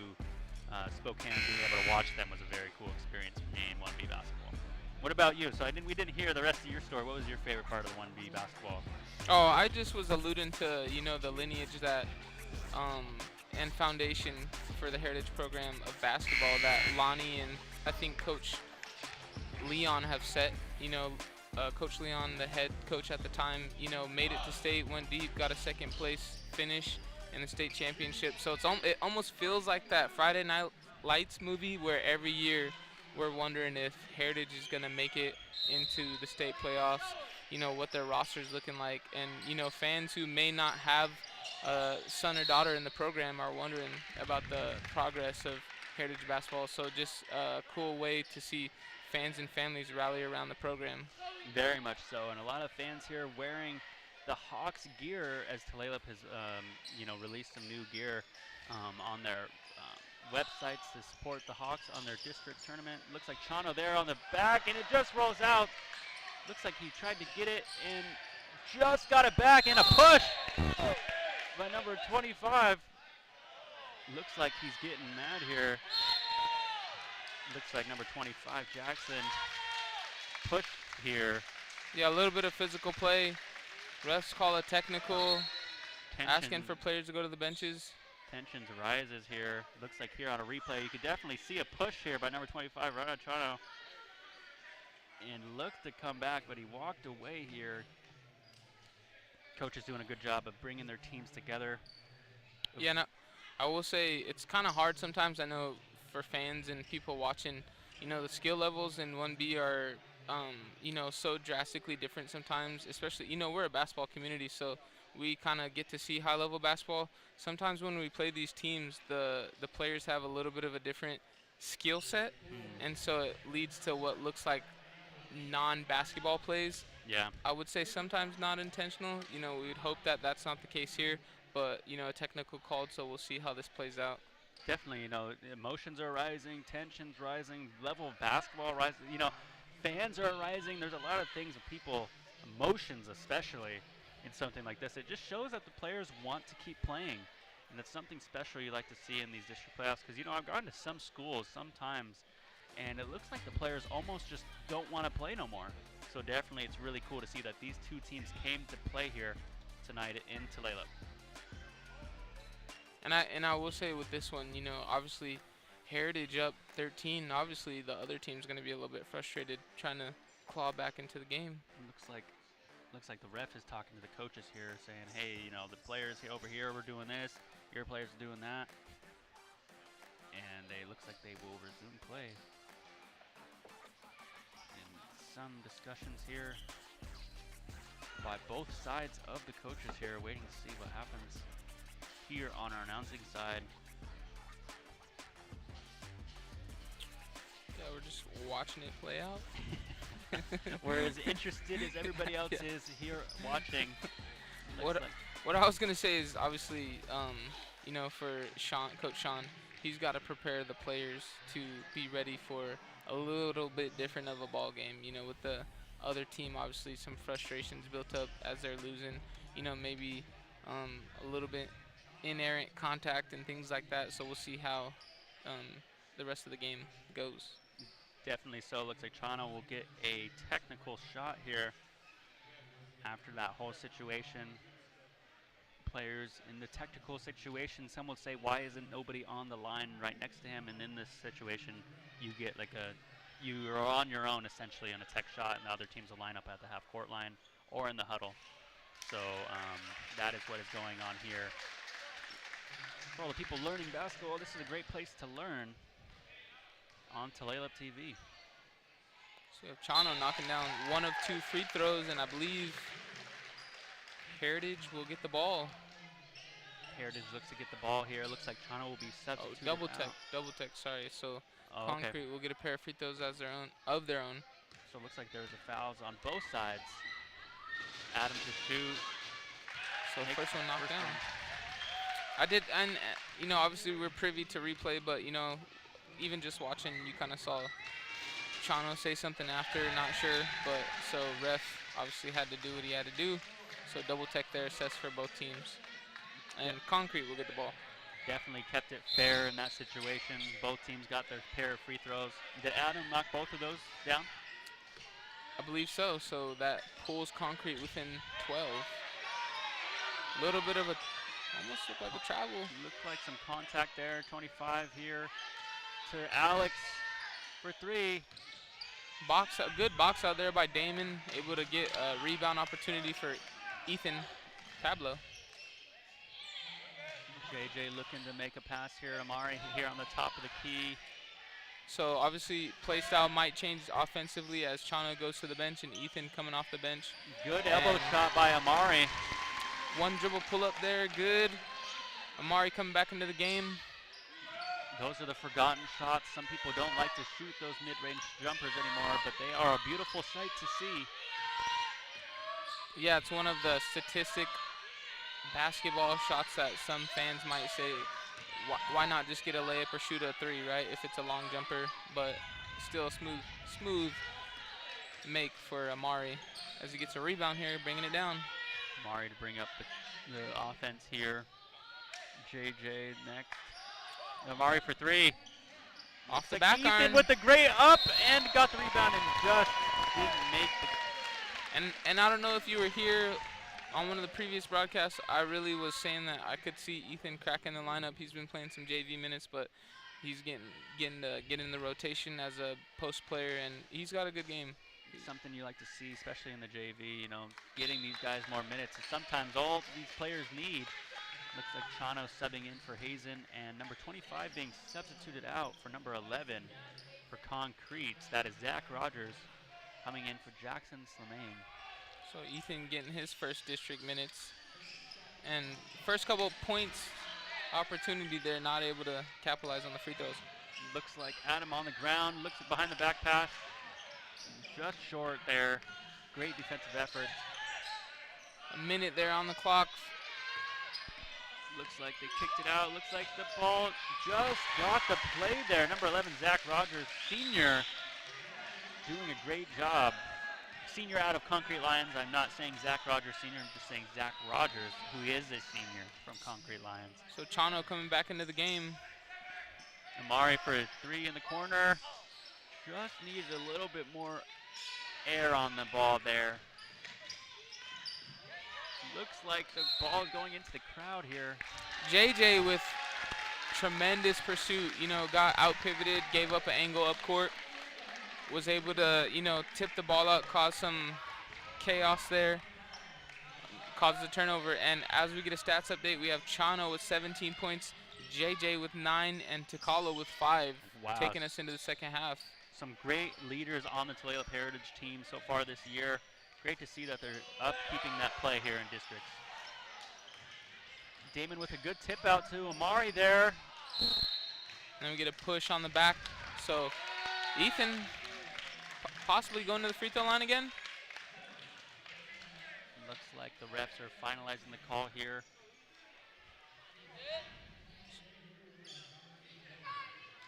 Spokane, being able to watch them was a very cool experience for me in 1B basketball. What about you? So we didn't hear the rest of your story. What was your favorite part of the 1B basketball? Oh, I just was alluding to, you know, the lineage that and foundation for the Heritage program of basketball that Lonnie and I think Coach Leon have set. You know, Coach Leon, the head coach at the time, you know, made it to state, went deep, got a second place finish in the state championship. So it almost feels like that Friday Night Lights movie where every year we're wondering if Heritage is going to make it into the state playoffs, you know, what their roster's looking like. And, you know, fans who may not have a son or daughter in the program are wondering about the progress of Heritage basketball. So just a cool way to see fans and families rally around the program. Very much so, and a lot of fans here wearing the Hawks gear as Tulalip has, you know, released some new gear on their websites to support the Hawks on their district tournament. Looks like Chano there on the back, and it just rolls out. Looks like he tried to get it and just got it back, and a push by number 25. Looks like he's getting mad here. Looks like number 25, Jackson, push here. Yeah, a little bit of physical play. Refs call a technical, asking for players to go to the benches. Tensions rises here. Looks like here on a replay, you could definitely see a push here by number 25, right on Chano. And looked to come back, but he walked away here. Coach is doing a good job of bringing their teams together. Yeah, no, I will say it's kind of hard sometimes. I know for fans and people watching, you know, the skill levels in 1B are, you know, so drastically different sometimes, especially, you know, we're a basketball community, so we kind of get to see high-level basketball. Sometimes when we play these teams, the players have a little bit of a different skill set, and so it leads to what looks like non-basketball plays. Yeah. I would say sometimes not intentional. You know, we would hope that that's not the case here, but, you know, a technical called, so we'll see how this plays out. Definitely, you know, emotions are rising, tensions rising, level of basketball rising. You know, fans are rising. There's a lot of things with people, emotions especially, in something like this. It just shows that the players want to keep playing, and that's something special you like to see in these district playoffs. Because, you know, I've gone to some schools sometimes, and it looks like the players almost just don't want to play no more. So definitely it's really cool to see that these two teams came to play here tonight in Tulalip. And I will say with this one, you know, obviously Heritage up 13. Obviously the other team's going to be a little bit frustrated trying to claw back into the game. Looks like the ref is talking to the coaches here, saying, hey, you know, the players over here were doing this, your players are doing that. And it looks like they will resume play. And some discussions here by both sides of the coaches here, waiting to see what happens here on our announcing side. Yeah, we're just watching it play out. We're as interested as everybody else is here watching. What I was gonna say is obviously, you know, for Coach Sean, he's got to prepare the players to be ready for a little bit different of a ball game. You know, with the other team, obviously some frustrations built up as they're losing. You know, maybe a little bit inerrant contact and things like that. So we'll see how the rest of the game goes. Definitely so. Looks like Chano will get a technical shot here after that whole situation. Players in the technical situation, some would say, why isn't nobody on the line right next to him? And in this situation, you get like you're on your own essentially on a tech shot, and the other teams will line up at the half-court line or in the huddle. So that is what is going on here. For all the people learning basketball, this is a great place to learn on Tulalip TV. So we have Chano knocking down 1 of 2 free throws, and I believe Heritage will get the ball. Heritage looks to get the ball here. Looks like Chano will be substituted double out. tech, sorry. So Okay. Concrete will get a pair of free throws as of their own. So it looks like there's a fouls on both sides. Adam to shoot. So first one knocked down. I did, and you know, obviously we're privy to replay, but you know, even just watching, you kind of saw Chano say something after, not sure, but so ref obviously had to do what he had to do. So double tech there assessed for both teams, and Concrete will get the ball. Definitely kept it fair in that situation. Both teams got their pair of free throws. Did Adam knock both of those down? I believe so. So that pulls Concrete within 12. A little bit of a, almost looked like a travel. Looked like some contact there. 25 here to Alex for 3. Good box out there by Damon, able to get a rebound opportunity for Ethan Pablo. JJ looking to make a pass here. Amari here on the top of the key. So obviously play style might change offensively as Chano goes to the bench and Ethan coming off the bench. Good elbow shot by Amari. One dribble pull up there, good. Amari coming back into the game. Those are the forgotten shots. Some people don't like to shoot those mid-range jumpers anymore, but they are a beautiful sight to see. Yeah, it's one of the statistic basketball shots that some fans might say, why not just get a layup or shoot a 3, right, if it's a long jumper, but still a smooth make for Amari as he gets a rebound here, bringing it down. Amari to bring up the offense here. JJ next. Amari for 3. Off the back Ethan iron. with the great up and got the rebound and just didn't make the. And I don't know if you were here on one of the previous broadcasts. I really was saying that I could see Ethan cracking the lineup. He's been playing some JV minutes, but he's getting in the rotation as a post player, and he's got a good game. Something you like to see, especially in the JV. You know, getting these guys more minutes is sometimes all these players need. Looks like Chano subbing in for Hazen, and number 25 being substituted out for number 11 for Concrete. That is Zach Rogers coming in for Jackson Slimane. So Ethan getting his first district minutes, and first couple points opportunity there, not able to capitalize on the free throws. Looks like Adam on the ground, looks behind the back pass, just short there. Great defensive effort. A minute there on the clock. Looks like they kicked it out. Looks like the ball just got the play there. Number 11, Zach Rogers, senior, doing a great job. Senior out of Concrete Lions. I'm not saying Zach Rogers senior, I'm just saying Zach Rogers, who is a senior from Concrete Lions. So Chano coming back into the game. Amari for a 3 in the corner. Just needed a little bit more air on the ball there. Looks like the ball is going into the crowd here. JJ with tremendous pursuit, you know, got out pivoted, gave up an angle up court, was able to, you know, tip the ball out, cause some chaos there, causes a turnover. And as we get a stats update, we have Chano with 17 points, JJ with 9, and Takala with 5, taking us into the second half. Some great leaders on the Tulalip Heritage team so far this year. Great to see that they're up keeping that play here in districts. Damon with a good tip out to Amari there. And we get a push on the back. So Ethan possibly going to the free throw line again. Looks like the refs are finalizing the call here.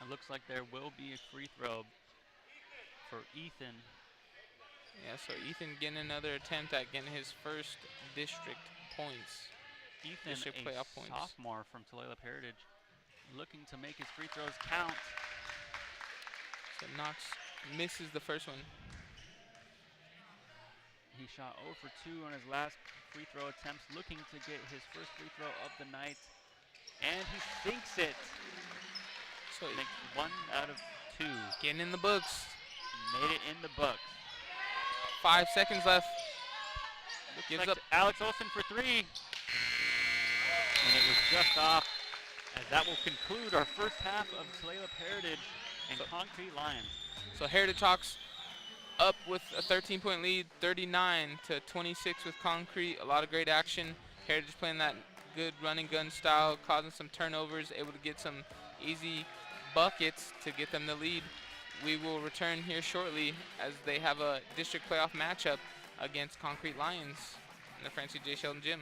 It looks like there will be a free throw for Ethan. Yeah, so Ethan getting another attempt at getting his first district points. Ethan, district a playoff points. sophomore from Tulalip Heritage, looking to make his free throws count. So knocks misses the first one. He shot 0 for 2 on his last free throw attempts, looking to get his first free throw of the night. And he sinks it. So Makes 1 out of 2. getting in the books. Made it in the books. 5 seconds left. Looks Gives like up. to Alex Olsen for 3. And it was just off, as that will conclude our first half of Tulalip Heritage and Concrete Lions. So Heritage Hawks up with a 13-point lead, 39-26 with Concrete. A lot of great action. Heritage playing that good running gun style, causing some turnovers, able to get some easy buckets to get them the lead. We will return here shortly as they have a district playoff matchup against Concrete Lions in the Francy Sheldon Gym.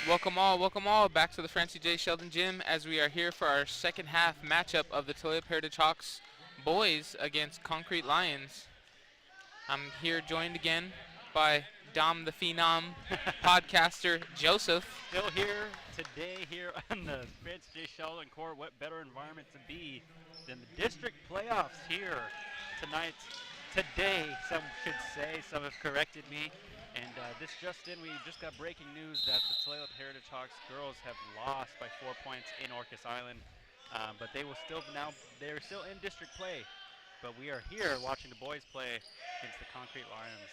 Welcome all back to the Francy Sheldon Gym as we are here for our second half matchup of the Toledo Heritage Hawks boys against Concrete Lions. I'm here joined again by Dom the Phenom, podcaster Joseph. Still here today here on the Francy Sheldon court. What better environment to be than the district playoffs here tonight, today, some should say. Some have corrected me. And this just in, we just got breaking news that the Toledo Heritage Hawks girls have lost by 4 points in Orcas Island. But they will still they're still in district play. But we are here watching the boys play against the Concrete Lions.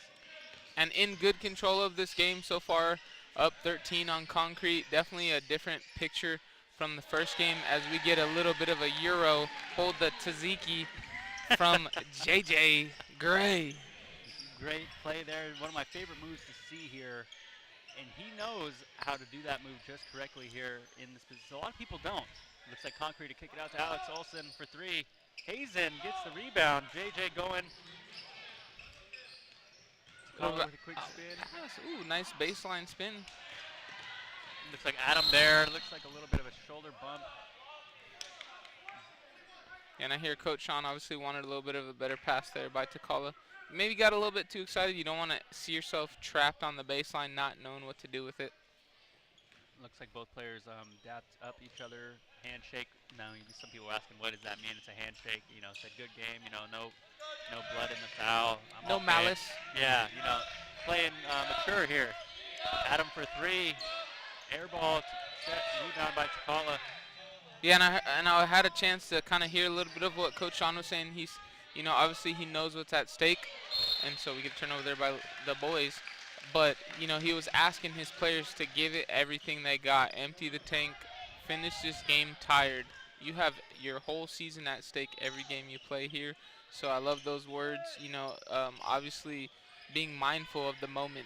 And in good control of this game so far, up 13 on Concrete. Definitely a different picture from the first game as we get a little bit of a Euro. Hold the tzatziki from JJ Gray. Great play there. One of my favorite moves to see here. And he knows how to do that move just correctly here in this position. So a lot of people don't. Looks like Concrete to kick it out to Alex Olsen for three. Hazen gets the rebound. JJ going. With a quick spin. Ooh, nice baseline spin. Looks like Adam there. Looks like a little bit of a shoulder bump. And I hear Coach Sean obviously wanted a little bit of a better pass there by Takala. Maybe got a little bit too excited. You don't want to see yourself trapped on the baseline, not knowing what to do with it. Looks like both players dapped up each other. Handshake. Now, some people are asking, what does that mean? It's a handshake. You know, it's a good game. You know, no blood in the foul. No malice. Yeah, you know, playing mature here. Adam for three. Air ball. Set, rebound by Takala. Yeah, and I had a chance to kind of hear a little bit of what Coach Sean was saying. He's, you know, obviously he knows what's at stake, and so we get turned over there by the boys. But, you know, he was asking his players to give it everything they got, empty the tank, finish this game tired. You have your whole season at stake every game you play here. So I love those words, you know, obviously being mindful of the moment.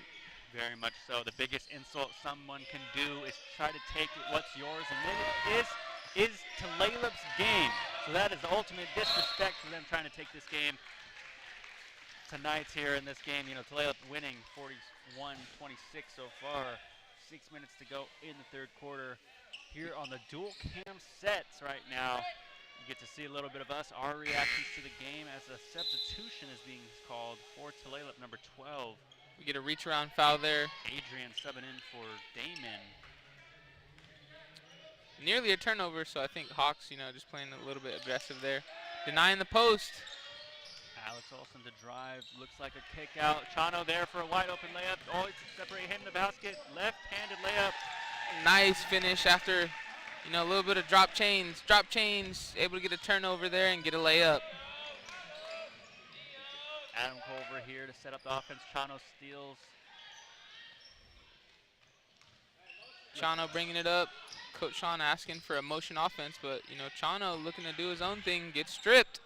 Very much so. The biggest insult someone can do is try to take what's yours, and then this is Tulalip's game. So that is the ultimate disrespect for them trying to take this game. Tonight's here in this game, you know, Tulalip winning 41-26 so far. 6 minutes to go in the third quarter. Here on the dual cam sets right now, you get to see a little bit of us, our reactions to the game as a substitution is being called for Tulalip, number 12. We get a reach around foul there. Adrian subbing in for Damon. Nearly a turnover, so I think Hawks, you know, just playing a little bit aggressive there. Denying the post. Alex Olsen to drive, looks like a kick out. Chano there for a wide open layup. Oh, it's separate him in the basket. Left-handed layup. Nice finish after, you know, a little bit of drop chains, able to get a turnover there and get a layup. Adam Culver here to set up the offense. Chano steals. Chano bringing it up. Coach Sean asking for a motion offense, but, you know, Chano looking to do his own thing, gets stripped.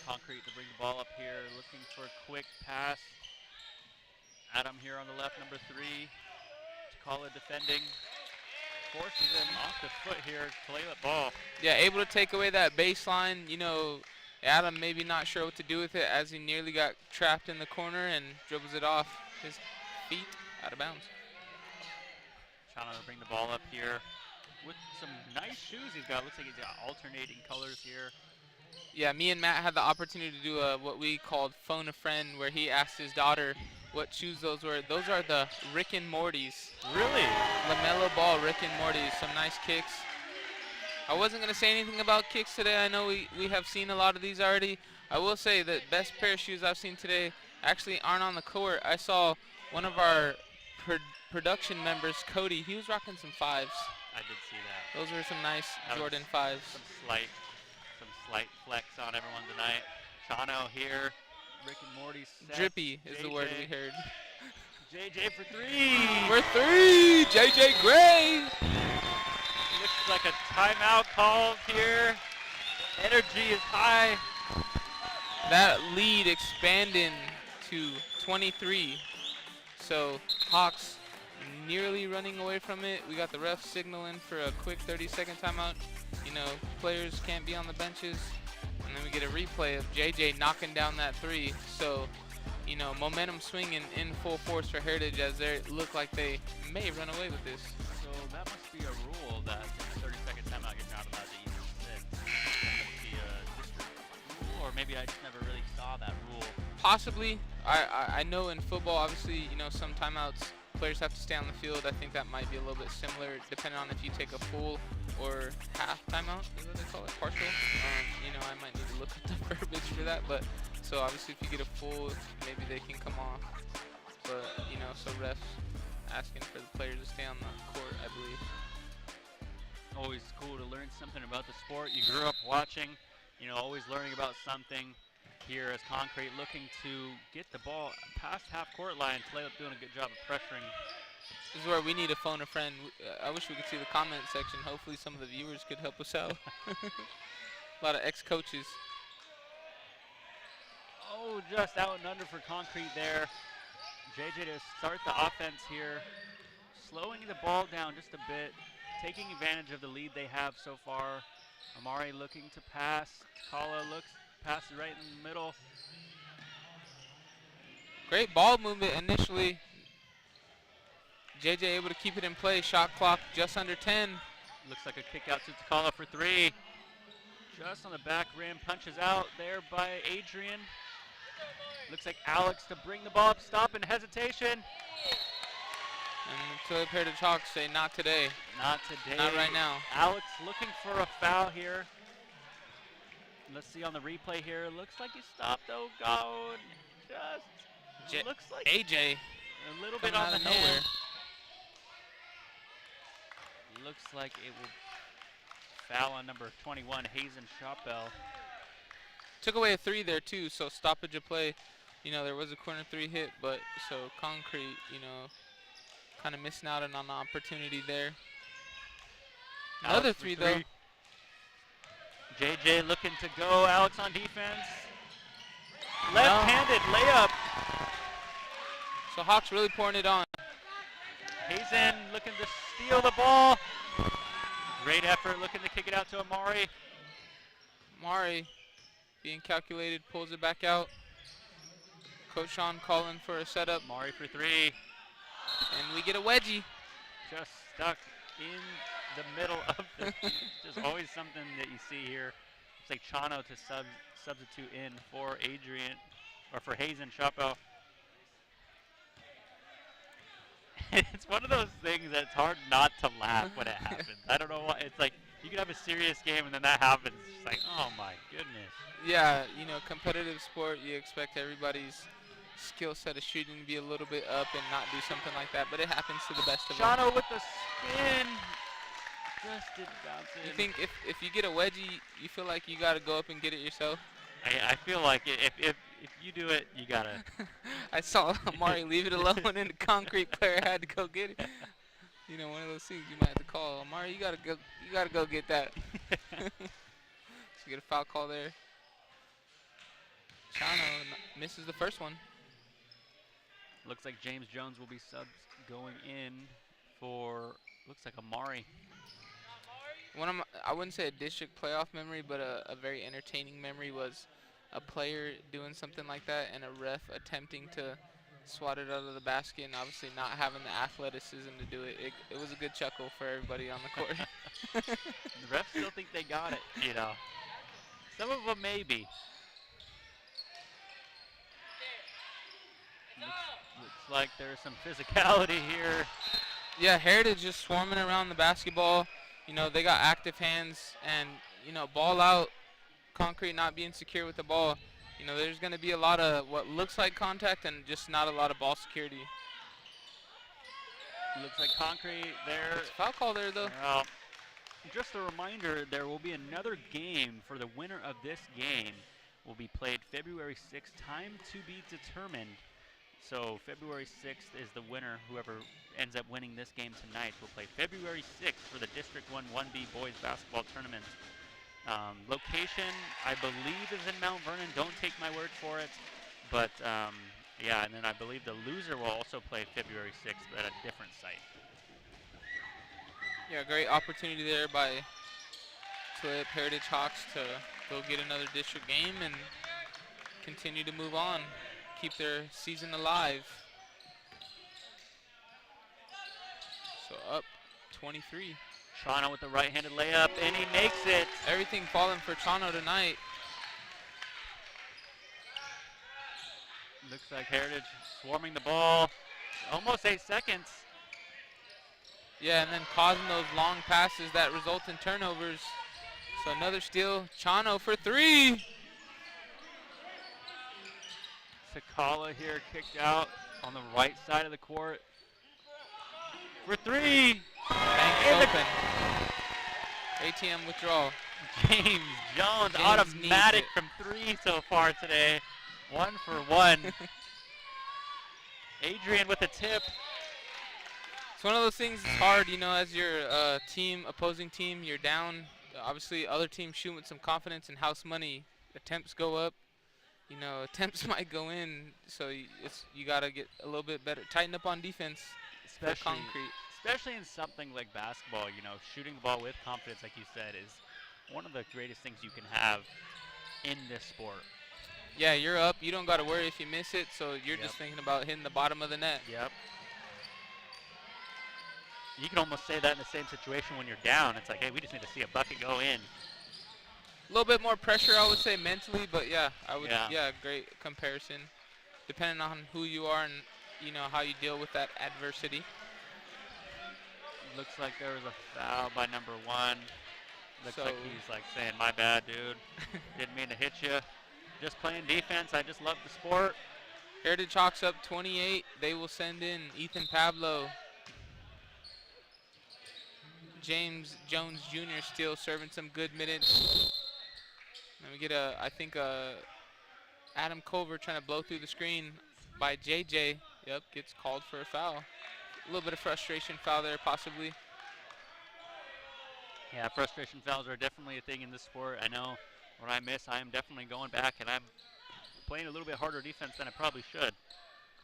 Concrete to bring the ball up here, looking for a quick pass. Adam here on the left, number three. Takala defending. Forces him off the foot here. Tulalip ball. Yeah, able to take away that baseline. You know, Adam maybe not sure what to do with it as he nearly got trapped in the corner and dribbles it off his feet out of bounds. Trying to bring the ball up here with some nice shoes he's got. Looks like he's got alternating colors here. Yeah, me and Matt had the opportunity to do what we called Phone a Friend, where he asked his daughter what shoes those were. Those are the Rick and Morty's. Really? LaMelo Ball, Rick and Morty's. Some nice kicks. I wasn't going to say anything about kicks today. I know we have seen a lot of these already. I will say the best pair of shoes I've seen today actually aren't on the court. I saw one of our production members, Cody, he was rocking some 5s. I did see that. Those were some nice Jordan 5s. Some slight flex on everyone tonight. Chano here. Rick and Morty set. Drippy is the word we heard. JJ for three. For three, JJ Gray. Looks like a timeout called here. Energy is high. That lead expanding to 23. So Hawks nearly running away from it. We got the ref signaling for a quick 30-second timeout. You know, players can't be on the benches. And then we get a replay of JJ knocking down that three. So you know, momentum swinging in full force for Heritage as they look like they may run away with this. So that must be a rule that in the 30-second timeout you're not allowed to even sit. That must be a district rule, or maybe I just never really saw that rule. Possibly. I know in football, obviously, you know, some timeouts players have to stay on the field. I think that might be a little bit similar depending on if you take a full or half timeout, is what they call it, partial. You know, I might need to look up the verbiage for that, but so obviously if you get a full, maybe they can come off. But, you know, so refs asking for the players to stay on the court, I believe. Always cool to learn something about the sport you grew up watching. You know, always learning about something. Here as Concrete looking to get the ball past half-court line. Layup doing a good job of pressuring. This is where we need to phone a friend. I wish we could see the comment section. Hopefully some of the viewers could help us out. A lot of ex-coaches. Oh, just out and under for Concrete there. JJ to start the offense here. Slowing the ball down just a bit. Taking advantage of the lead they have so far. Amari looking to pass. Kala looks. Passes right in the middle. Great ball movement initially. JJ able to keep it in play. Shot clock just under 10. Looks like a kick out to Takala for three. Just on the back rim. Punches out there by Adrian. Looks like Alex to bring the ball up. Stop in hesitation. And so the pair to Hawks say not today. Not today. Not right now. Alex looking for a foul here. Let's see on the replay here. Looks like he stopped though. Going just looks like AJ a little bit coming on out the of hand. nowhere. Looks like it will foul on number 21, Hazen Shopbell. Took away a three there too, so stoppage of play. You know, there was a corner three hit, but so Concrete, you know, kind of missing out on an opportunity there. Another Alex three for though. JJ looking to go. Alex on defense. Left-handed layup. So Hawks really pouring it on. Hazen looking to steal the ball. Great effort looking to kick it out to Amari. Amari being calculated, pulls it back out. Coach Sean calling for a setup. Amari for three. And we get a wedgie. Just stuck in the middle of the just always something that you see here. It's like Chano to substitute in for Adrian, or for Hazen Chappell. It's one of those things that's hard not to laugh when it happens. I don't know why. It's like you could have a serious game and then that happens. It's just like, oh my goodness. Yeah, you know, competitive sport, you expect everybody's skill set of shooting to be a little bit up and not do something like that, but it happens to the best of them. Chano with the spin. Just didn't bounce in. You think if you get a wedgie, you feel like you got to go up and get it yourself? I feel like if you do it, you got to. I saw Amari leave it alone and the Concrete player had to go get it. You know, one of those things you might have to call. Amari, you gotta go get that. So get a foul call there. Chano misses the first one. Looks like James Jones will be subs going in for, looks like Amari. I wouldn't say a district playoff memory, but a very entertaining memory was a player doing something like that and a ref attempting to swat it out of the basket and obviously not having the athleticism to do it. It was a good chuckle for everybody on the court. The refs still think they got it, you know. Some of them maybe. Looks like there's some physicality here. Yeah, Heritage just swarming around the basketball. You know, they got active hands and, you know, ball out, Concrete not being secure with the ball. You know, there's going to be a lot of what looks like contact and just not a lot of ball security. Looks like Concrete there. It's a foul call there, though. Well, just a reminder, there will be another game for the winner of this game. Will be played February 6th, time to be determined. So February 6th is the winner. Whoever ends up winning this game tonight will play February 6th for the District 1 1B Boys Basketball Tournament. Location, I believe, is in Mount Vernon. Don't take my word for it. But, yeah, and then I believe the loser will also play February 6th at a different site. Yeah, great opportunity there by Tulip Heritage Hawks to go get another district game and continue to move on. keep their season alive. So up 23. Chano with the right-handed layup, and he makes it. Everything falling for Chano tonight. Looks like Heritage swarming the ball. Almost 8 seconds. Yeah, and then causing those long passes that result in turnovers. So another steal. Chano for 3. Sakala here kicked out on the right side of the court. For 3. Banks open. ATM withdrawal. James Jones, James automatic needs from 3 so far today. 1 for 1. Adrian with a tip. It's one of those things that's hard, you know, as your opposing team, you're down. Obviously, other teams shoot with some confidence and house money. Attempts go up. You know, attempts might go in, so you got to get a little bit better. Tighten up on defense, Especially in something like basketball, you know, shooting the ball with confidence, like you said, is one of the greatest things you can have in this sport. Yeah, you're up. You don't got to worry if you miss it, so you're just thinking about hitting the bottom of the net. Yep. You can almost say that in the same situation when you're down. It's like, hey, we just need to see a bucket go in. A little bit more pressure, I would say, mentally, but yeah, Yeah. great comparison. Depending on who you are and, you know, how you deal with that adversity. Looks like there was a foul by number 1. Looks So- like he's like saying, my bad, dude. Didn't mean to hit you. Just playing defense. I just love the sport. Heritage Hawks up 28. They will send in Ethan Pablo. James Jones Jr. still serving some good minutes. And we get Adam Culver trying to blow through the screen by JJ. Yep, gets called for a foul. A little bit of frustration foul there, possibly. Yeah, frustration fouls are definitely a thing in this sport. I know when I miss, I am definitely going back, and I'm playing a little bit harder defense than I probably should.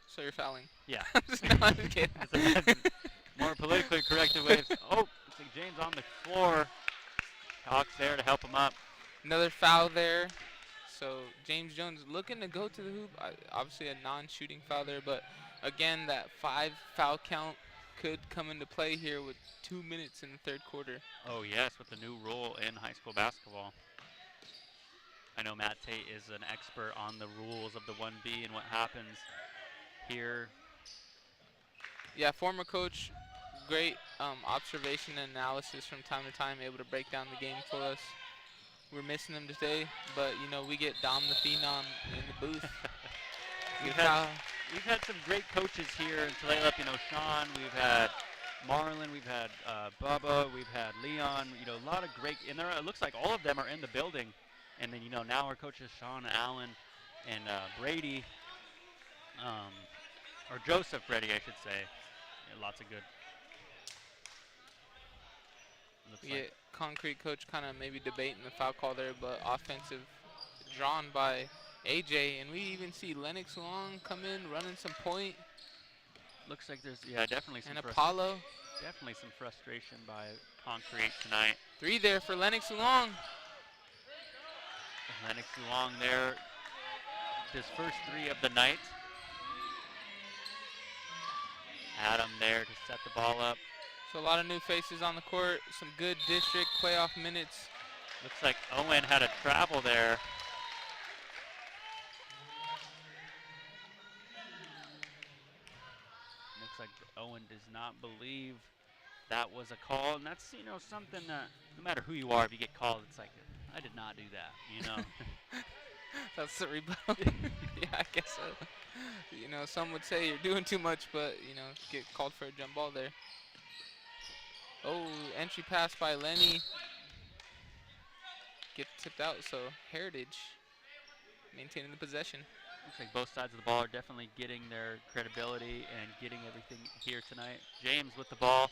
So you're fouling. Yeah. I'm just kidding. That's more politically correct way. Oh, it's like James on the floor. Hawks there to help him up. Another foul there. So James Jones looking to go to the hoop. Obviously a non-shooting foul there, but again, that 5 foul count could come into play here with 2 minutes in the third quarter. Oh, yes, with the new rule in high school basketball. I know Matt Tate is an expert on the rules of the 1B and what happens here. Yeah, former coach, great observation and analysis from time to time, able to break down the game for us. We're missing him today, but, you know, we get Dom the Phenom in the booth. We've had some great coaches here in Tulalip. You know, Sean, we've had Marlon, we've had Bubba, we've had Leon. You know, a lot of great, and there it looks like all of them are in the building. And then, you know, now our coaches, Sean, Allen, and Brady, or Joseph Brady, I should say. Yeah, lots of good. We get Concrete coach kind of maybe debating the foul call there, but offensive drawn by AJ. And we even see Lennox Long come in, running some point. Looks like there's, yeah, definitely some And Apollo. Definitely some frustration by Concrete tonight. 3 there for Lennox Long. Lennox Long there, his first 3 of the night. Adam there to set the ball up. So a lot of new faces on the court, some good district playoff minutes. Looks like Owen had a travel there. Looks like Owen does not believe that was a call, and that's, you know, something that no matter who you are, if you get called, it's like, I did not do that, you know. That's the rebuttal. Yeah, I guess so. You know, some would say you're doing too much, but, you know, get called for a jump ball there. Oh, entry pass by Lenny. Get tipped out, so Heritage maintaining the possession. Looks like both sides of the ball are definitely getting their credibility and getting everything here tonight. James with the ball.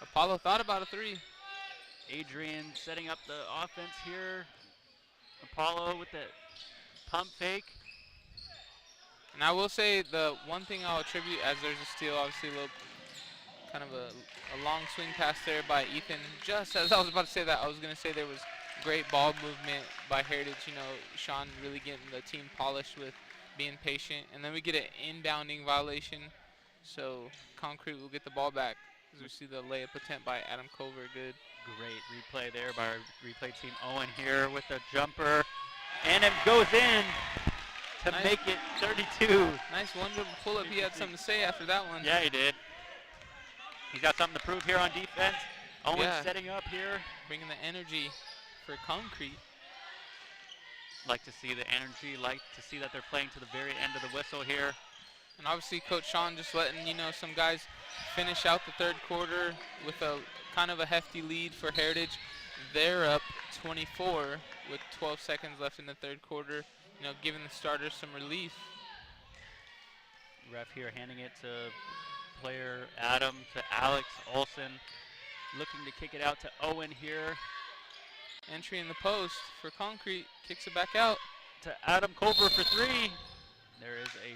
Apollo thought about a 3. Adrian setting up the offense here. Apollo with the pump fake. And I will say the one thing I'll attribute, as there's a steal, obviously a little kind of a long swing pass there by Ethan. Just as I was about to say that, I was going to say there was great ball movement by Heritage. You know, Sean really getting the team polished with being patient. And then we get an inbounding violation. So Concrete will get the ball back. As we see the layup attempt by Adam Culver. Good. Great replay there by our replay team. Owen here with the jumper. And it goes in to Nice. make it 32. Nice one dribble pull-up. He had something to say after that one. Yeah, he did. He's got something to prove here on defense. Owen Yeah. setting up here. Bringing the energy for Concrete. Like to see the energy, like to see that they're playing to the very end of the whistle here. And obviously Coach Sean just letting, some guys finish out the third quarter with a kind of a hefty lead for Heritage. They're up 24 with 12 seconds left in the third quarter, giving the starters some relief. Ref here handing it to player Adam, to Alex Olson. Looking to kick it out to Owen here. Entry in the post for Concrete, kicks it back out. To Adam Culver for three. There is a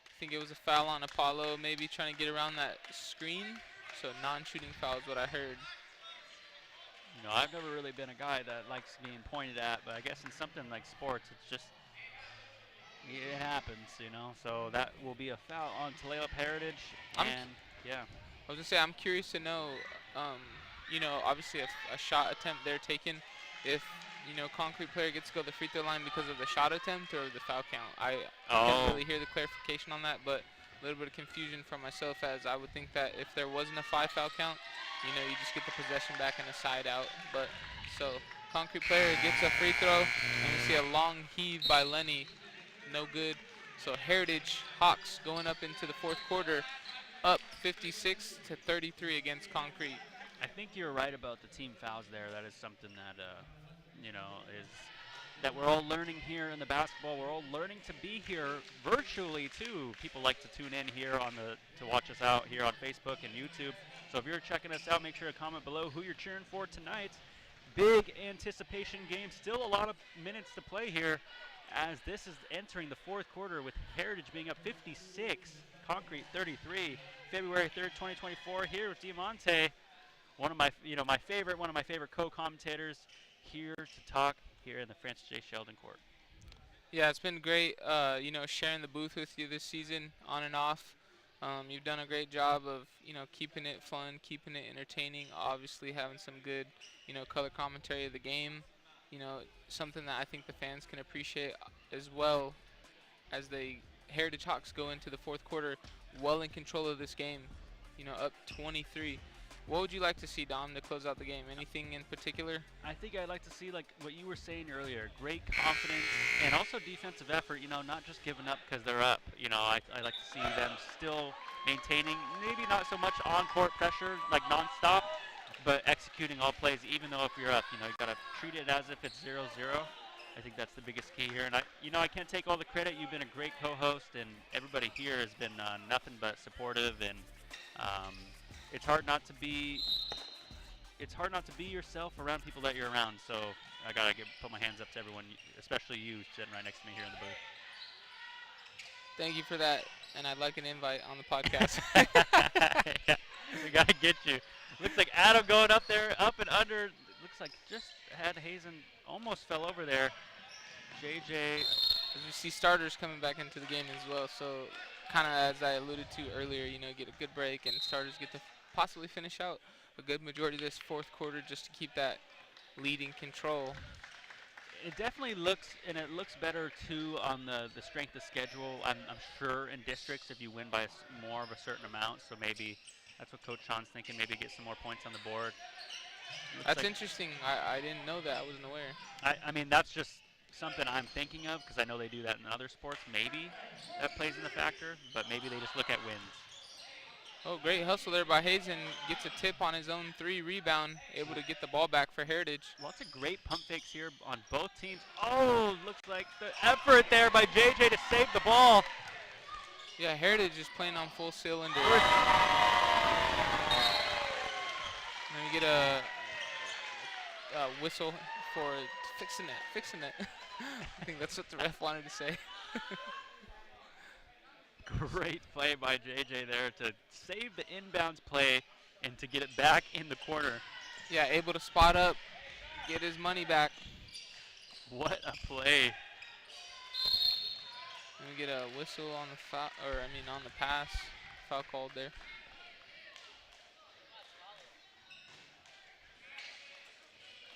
I think it was a foul on Apollo, maybe trying to get around that screen. So non-shooting foul is what I heard. I've never really been a guy that likes being pointed at, but I guess in something like sports, it's just, it happens, So that will be a foul on Tulalip Heritage, and yeah. I was gonna say, I'm curious to know, obviously a shot attempt they're taking, if, Concrete player gets to go to the free throw line because of the shot attempt or the foul count. I didn't really hear the clarification on that, but a little bit of confusion from myself, as I would think that if there wasn't a 5 foul count, you just get the possession back and a side out. But so Concrete player gets a free throw, and we see a long heave by Lenny, no good. So Heritage Hawks going up into the fourth quarter, up 56-33 against Concrete. I think you're right about the team fouls there. That is something that, is that we're all learning here in the basketball. We're all learning to be here virtually too. People like to tune in here to watch us out here on Facebook and YouTube. So if you're checking us out, make sure to comment below who you're cheering for tonight. Big anticipation game. Still a lot of minutes to play here, as this is entering the fourth quarter with Heritage being up 56, Concrete 33. February 3rd, 2024. Here with Diamante, one of my favorite co-commentators, here to talk here in the Francy Sheldon court. Yeah, it's been great, sharing the booth with you this season, on and off. You've done a great job of, keeping it fun, keeping it entertaining, obviously having some good, color commentary of the game. Something that I think the fans can appreciate as well, as the Heritage Hawks go into the fourth quarter well in control of this game, up 23. What would you like to see, Dom, to close out the game? Anything in particular? I think I'd like to see, like what you were saying earlier, great confidence and also defensive effort, not just giving up because they're up. I like to see them still maintaining, maybe not so much on-court pressure, like nonstop, but executing all plays, even though if you're up, you got to treat it as if it's 0-0. I think that's the biggest key here. And I can't take all the credit. You've been a great co-host, and everybody here has been nothing but supportive, and it's hard not to be yourself around people that you're around. So I gotta put my hands up to everyone, especially you sitting right next to me here in the booth. Thank you for that, and I'd like an invite on the podcast. Yeah, we gotta get you. Looks like Adam going up there, up and under. Looks like just had Hazen almost fell over there. JJ. As we see starters coming back into the game as well, so kind of as I alluded to earlier, get a good break, and starters get to possibly finish out a good majority of this fourth quarter just to keep that lead in control. It definitely looks, and it looks better too on the strength of schedule. I'm sure in districts if you win by more of a certain amount, so maybe that's what Coach Sean's thinking, maybe get some more points on the board. That's interesting. I didn't know that. I wasn't aware. I mean, that's just something I'm thinking of because I know they do that in other sports. Maybe that plays in the factor, but maybe they just look at wins. Oh, great hustle there by Hazen. Gets a tip on his own 3 rebound, able to get the ball back for Heritage. Lots of great pump fakes here on both teams. Oh, looks like the effort there by JJ to save the ball. Yeah, Heritage is playing on full cylinder. And we get a whistle for fixing it. I think that's what the ref wanted to say. Great play by JJ there to save the inbounds play and to get it back in the corner. Yeah, able to spot up, get his money back. What a play We get a whistle on the foul, or I mean on the pass. Foul called there.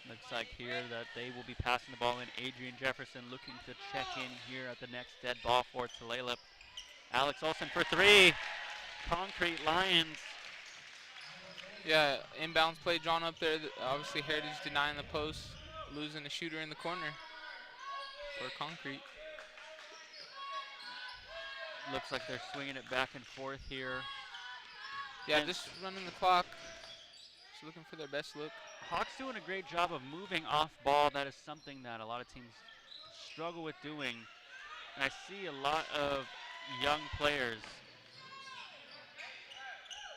Looks like here that they will be passing the ball in. Adrian Jefferson looking to check in here at the next dead ball for Tulalip. Alex Olsen for three. Concrete Lions. Yeah, inbounds play drawn up there. Obviously Heritage denying the post, losing the shooter in the corner for Concrete. Looks like they're swinging it back and forth here. Yeah, And just running the clock. Just looking for their best look. Hawks doing a great job of moving off ball. That is something that a lot of teams struggle with doing. And I see a lot of young players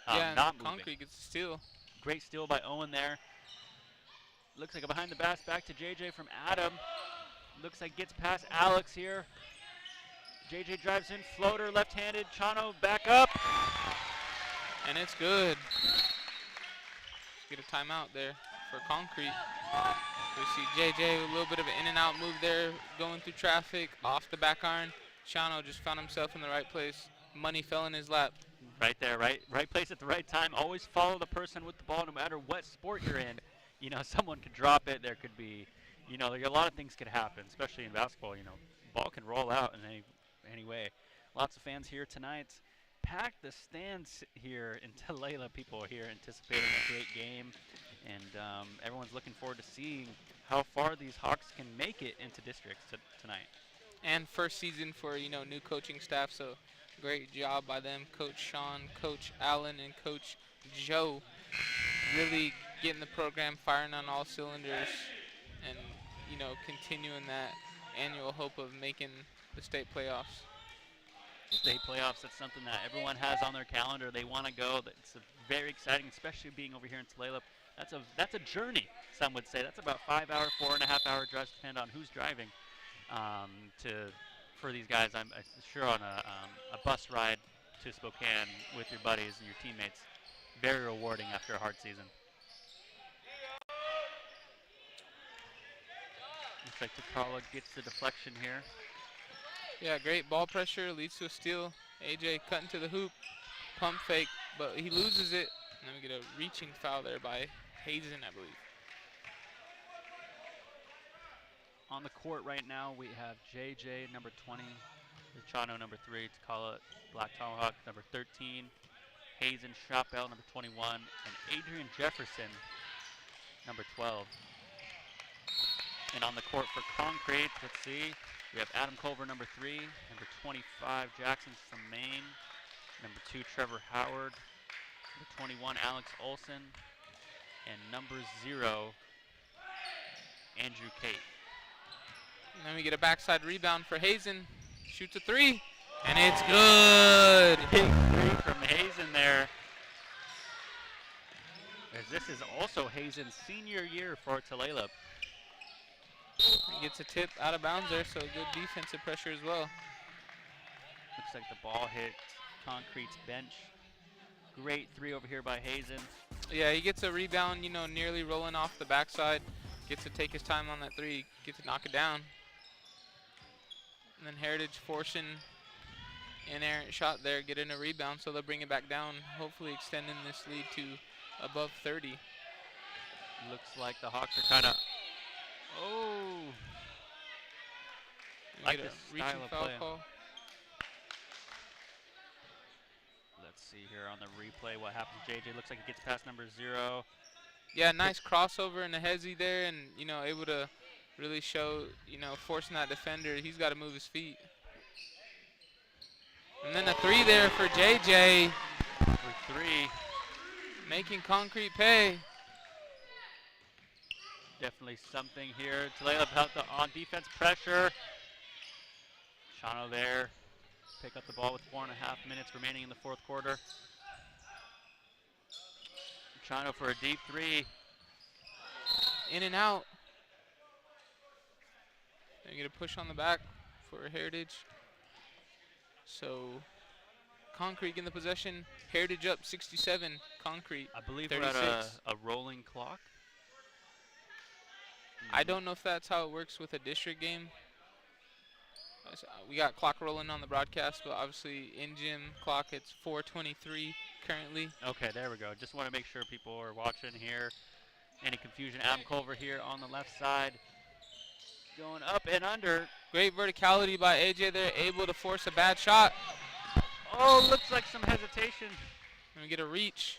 Yeah, not and moving. Concrete gets a steal. Great steal by Owen there. Looks like a behind the back to JJ from Adam. Looks like gets past Alex here. JJ drives in, floater, left-handed. Chano back up. And it's good. Get a timeout there for Concrete. We see JJ with a little bit of an in and out move there, going through traffic, off the back iron. Chano just found himself in the right place. Money fell in his lap. Right there, right place at the right time. Always follow the person with the ball, no matter what sport you're in. You know, someone could drop it. There could be, you know, a lot of things could happen, especially in basketball. You know, ball can roll out in any way. Lots of fans here tonight. Pack the stands here in Tulalip. People are here anticipating a great game, and everyone's looking forward to seeing how far these Hawks can make it into districts tonight. And first season for, you know, new coaching staff, so great job by them. Coach Sean, Coach Allen, and Coach Joe really getting the program firing on all cylinders and, you know, continuing that annual hope of making the state playoffs. State playoffs, that's something that everyone has on their calendar. They want to go. It's very exciting, especially being over here in Tulalip. That's a journey, some would say. That's about 5 hour, 4.5 hour drive, depending on who's driving. For these guys, I'm sure on a bus ride to Spokane with your buddies and your teammates, very rewarding after a hard season. Looks like Takala gets the deflection here. Yeah, great ball pressure, leads to a steal. AJ cutting to the hoop, pump fake, but he loses it. And then we get a reaching foul there by Hazen, I believe. On the court right now, we have JJ, number 20, Chano, number 3, Takala, Black Tomahawk, number 13, Hazen Shopbell, number 21, and Adrian Jefferson, number 12. And on the court for Concrete, let's see, we have Adam Culver, number 3, number 25, Jackson Maine, number 2, Trevor Howard, number 21, Alex Olson, and number 0, Andrew Cate. And then we get a backside rebound for Hazen. Shoots a three, and it's good. Big three from Hazen there. As this is also Hazen's senior year for Tulalip. He gets a tip out of bounds there, so good defensive pressure as well. Looks like the ball hit Concrete's bench. Great three over here by Hazen. Yeah, he gets a rebound, you know, nearly rolling off the backside. Gets to take his time on that three, gets to knock it down. And then Heritage forcing an errant shot there, getting a rebound, so they'll bring it back down, hopefully extending this lead to above 30. Looks like the Hawks are kind of, like Get this a reaching style of foul play. call. Let's see here on the replay what happens. JJ looks like he gets past number 0. Yeah, nice crossover in the hezzy there, and, you know, able to really show, you know, forcing that defender. He's got to move his feet. And then a three there for JJ. For 3. Making Concrete pay. Definitely something here. Tulalip helped on defense pressure. Chano there. Pick up the ball with 4.5 minutes remaining in the fourth quarter. Chano for a deep 3. In and out. They get a push on the back for Heritage. So Concrete in the possession. Heritage up 67. Concrete. I believe 36. we're at a rolling clock. I don't know if that's how it works with a district game. We got clock rolling on the broadcast, but obviously in gym clock it's 4:23 currently. Okay, there we go. Just want to make sure people are watching here. Any confusion? Adam Culver here on the left side. Going up and under. Great verticality by AJ there, able to force a bad shot. Oh, looks like some hesitation. And we get a reach.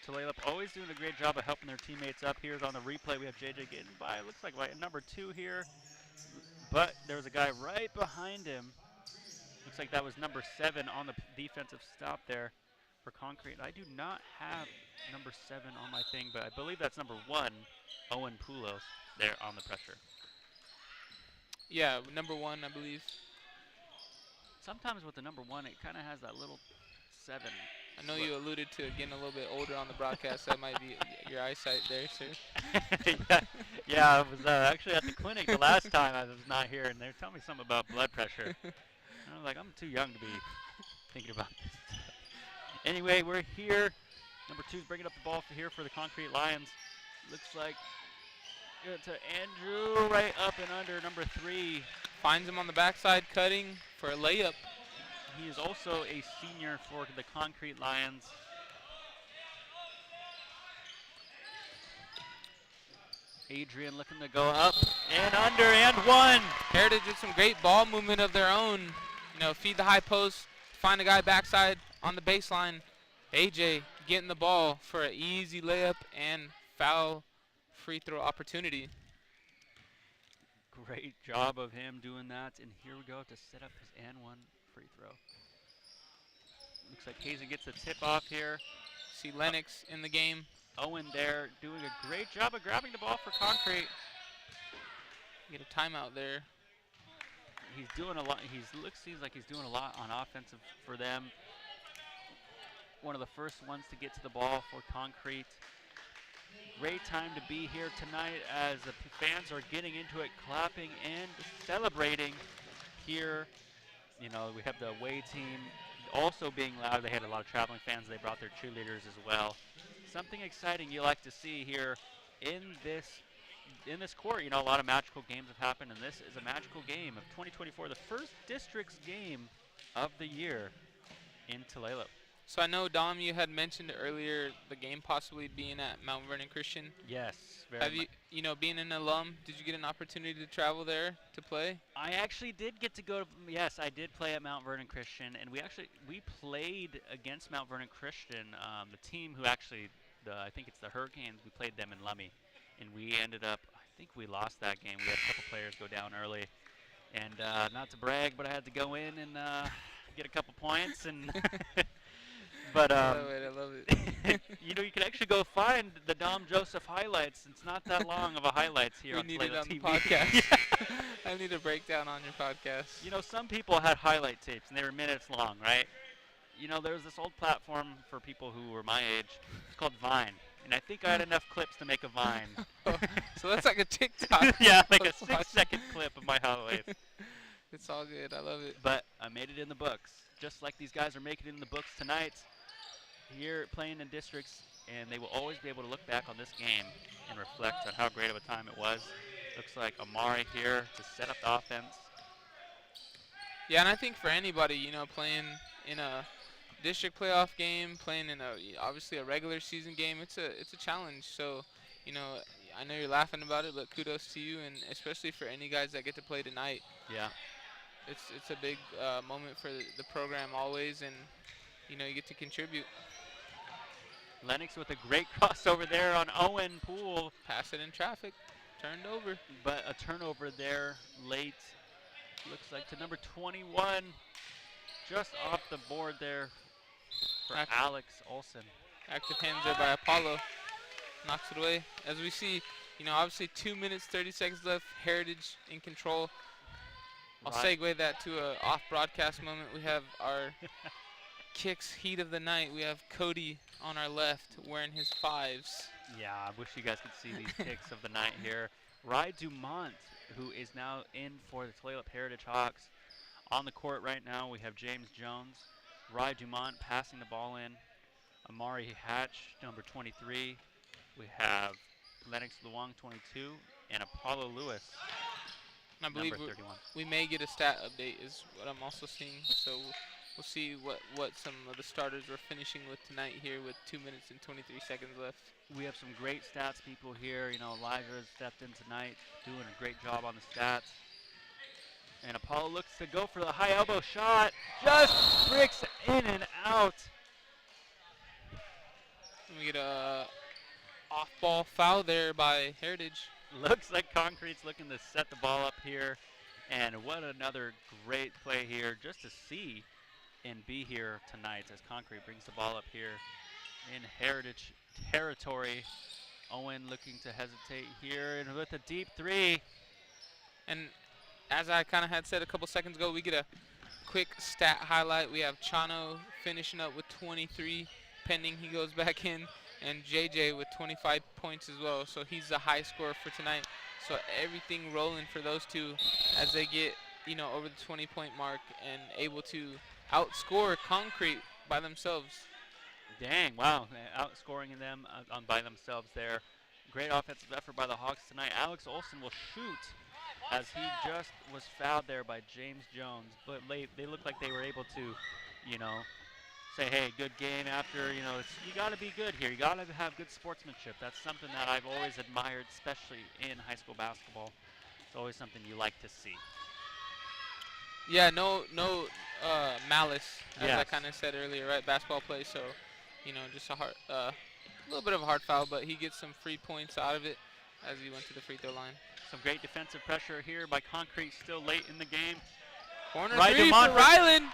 Tulalip always doing a great job of helping their teammates up. Here's on the replay, we have JJ getting by. It looks like by number 2 here. But there's a guy right behind him. Looks like that was number 7 on the defensive stop there for Concrete. I do not have number 7 on my thing, but I believe that's number 1, Owen Poulos, there on the pressure. Yeah, number 1, I believe. Sometimes with the number 1, it kind of has that little 7. I know you alluded to getting a little bit older on the broadcast. That might be your eyesight there, sir. yeah, I was actually at the clinic the last time I was not here, and they were telling me something about blood pressure. And I was like, I'm too young to be thinking about this stuff. Anyway, we're here. Number 2's bringing up the ball here for the Concrete Lions. Looks like good to Andrew, right up and under number 3. Finds him on the backside, cutting for a layup. He is also a senior for the Concrete Lions. Adrian looking to go up and under and 1. Heritage did some great ball movement of their own. You know, feed the high post, find a guy backside on the baseline. AJ getting the ball for an easy layup and foul free throw opportunity. Great job of him doing that. And here we go to set up his and 1 free throw. Looks like Hazen gets a tip off here. See Lennox in the game. Owen there doing a great job of grabbing the ball for Concrete. Get a timeout there. He's doing a lot. Seems like he's doing a lot on offensive for them. One of the first ones to get to the ball for Concrete. Great time to be here tonight as the fans are getting into it, clapping and celebrating here. You know, we have the away team also being loud. They had a lot of traveling fans. They brought their cheerleaders as well. Something exciting you like to see here in this court. You know, a lot of magical games have happened, and this is a magical game of 2024, the first district's game of the year in Tulalip. So I know, Dom, you had mentioned earlier the game possibly being at Mount Vernon Christian. Yes. Have you know, being an alum, did you get an opportunity to travel there to play? I actually did get to go. Yes, I did play at Mount Vernon Christian, and we played against Mount Vernon Christian. The team who actually, I think it's the Hurricanes. We played them in Lummi, and we ended up. I think we lost that game. We had a couple players go down early, and not to brag, but I had to go in and get a couple points and. But I love it. you know, you can actually go find the Dom Joseph highlights. It's not that long of a highlights here on We need it on TV. the podcast. I need a breakdown on your podcast. You know, some people had highlight tapes, and they were minutes long, right? You know, there was this old platform for people who were my age. It's called Vine. And I think I had enough clips to make a Vine. So that's like a TikTok. Yeah, like a 6-second clip of my highlights. It's all good. I love it. But I made it in the books, just like these guys are making it in the books tonight. Here playing in districts, and they will always be able to look back on this game and reflect on how great of a time it was. Looks like Amari here to set up the offense. Yeah, and I think for anybody, you know, playing in a district playoff game, playing in obviously a regular season game, it's a challenge. So, you know, I know you're laughing about it, but kudos to you, and especially for any guys that get to play tonight. Yeah. It's a big moment for the program always, and you know, you get to contribute. Lennox with a great crossover there on Owen Poole. Pass it in traffic, turned over. But a turnover there late. Looks like to number 21. Just off the board there for Alex Olson. Active hands there by Apollo. Knocks it away. As we see, you know, obviously 2 minutes, 30 seconds left. Heritage in control. I'll segue that to a off-broadcast moment. We have our kicks heat of the night. We have Cody on our left wearing his 5s. Yeah, I wish you guys could see these kicks of the night here. Rye Dumont, who is now in for the Tulalip Heritage Hawks. On the court right now, we have James Jones. Rye Dumont passing the ball in. Amari Hatch, number 23. We have Lennox Luong, 22, and Apollo Lewis. And I believe number 31. we may get a stat update is what I'm also seeing. So we'll see what some of the starters were finishing with tonight here with 2 minutes and 23 seconds left. We have some great stats people here. You know, Elijah has stepped in tonight, doing a great job on the stats. And Apollo looks to go for the high elbow shot. Just bricks in and out. And we get a off-ball foul there by Heritage. Looks like Concrete's looking to set the ball up here. And what another great play here just to see and be here tonight as Concrete brings the ball up here in Heritage territory. Owen looking to hesitate here and with a deep three. And as I kind of had said a couple seconds ago, we get a quick stat highlight. We have Chano finishing up with 23 pending he goes back in, and JJ with 25 points as well. So he's the high scorer for tonight. So everything rolling for those two as they get, you know, over the 20-point mark and able to outscore Concrete by themselves. Dang, wow, outscoring them by themselves there. Great offensive effort by the Hawks tonight. Alex Olson will shoot as he just was fouled there by James Jones. But they look like they were able to, you know, say, hey, good game after, you know, you got to be good here. You got to have good sportsmanship. That's something that I've always admired, especially in high school basketball. It's always something you like to see. Yeah, no malice, as Yes. I kind of said earlier, right? Basketball play, so, you know, just a little bit of a hard foul, but he gets some free points out of it as he went to the free throw line. Some great defensive pressure here by Concrete still late in the game. Corner Right, three DeMont for Ryland.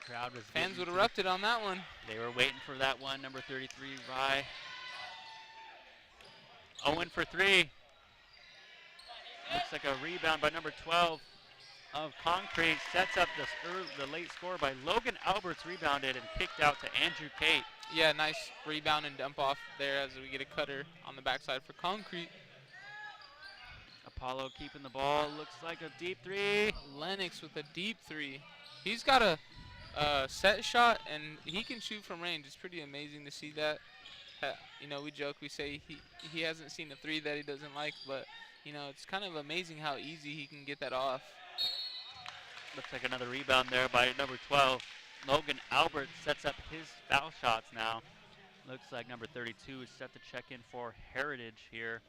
Crowd was Fans would getting have erupted on that one. They were waiting for that one, number 33, Rye. Owen for three. Looks like a rebound by number 12 of Concrete. Sets up the late score by Logan Alberts, rebounded and kicked out to Andrew Cate. Yeah, nice rebound and dump off there as we get a cutter on the backside for Concrete. Apollo keeping the ball. Looks like a deep three. Lennox with a deep three. He's got a set shot, and he can shoot from range. It's pretty amazing to see that. You know, we joke, we say he hasn't seen a three that he doesn't like, but, you know, it's kind of amazing how easy he can get that off. Looks like another rebound there by number 12. Logan Albert sets up his foul shots now. Looks like number 32 is set to check in for Heritage here.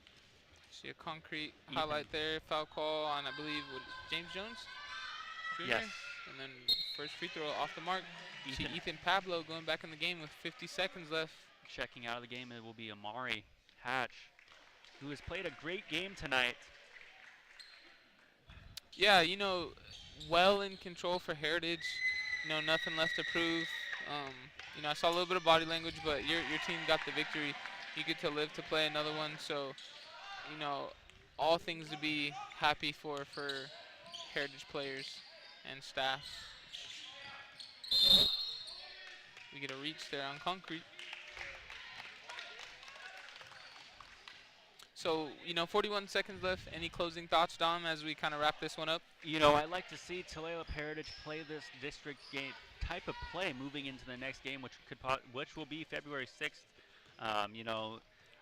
See a Concrete Ethan. highlight there. Foul call on, I believe, James Jones? Jr.? Yes. And then first free throw off the mark. See Ethan. Ethan Pablo going back in the game with 50 seconds left. Checking out of the game, it will be Amari Hatch, who has played a great game tonight. Yeah, you know, well in control for Heritage. You know, nothing left to prove. You know, I saw a little bit of body language, but your team got the victory. You get to live to play another one. So, you know, all things to be happy for Heritage players and staff. We get a reach there on Concrete. So, you know, 41 seconds left. Any closing thoughts, Dom, as we kind of wrap this one up? You know, I like to see Tulalip Heritage play this district game type of play moving into the next game, which will be February 6th. You know,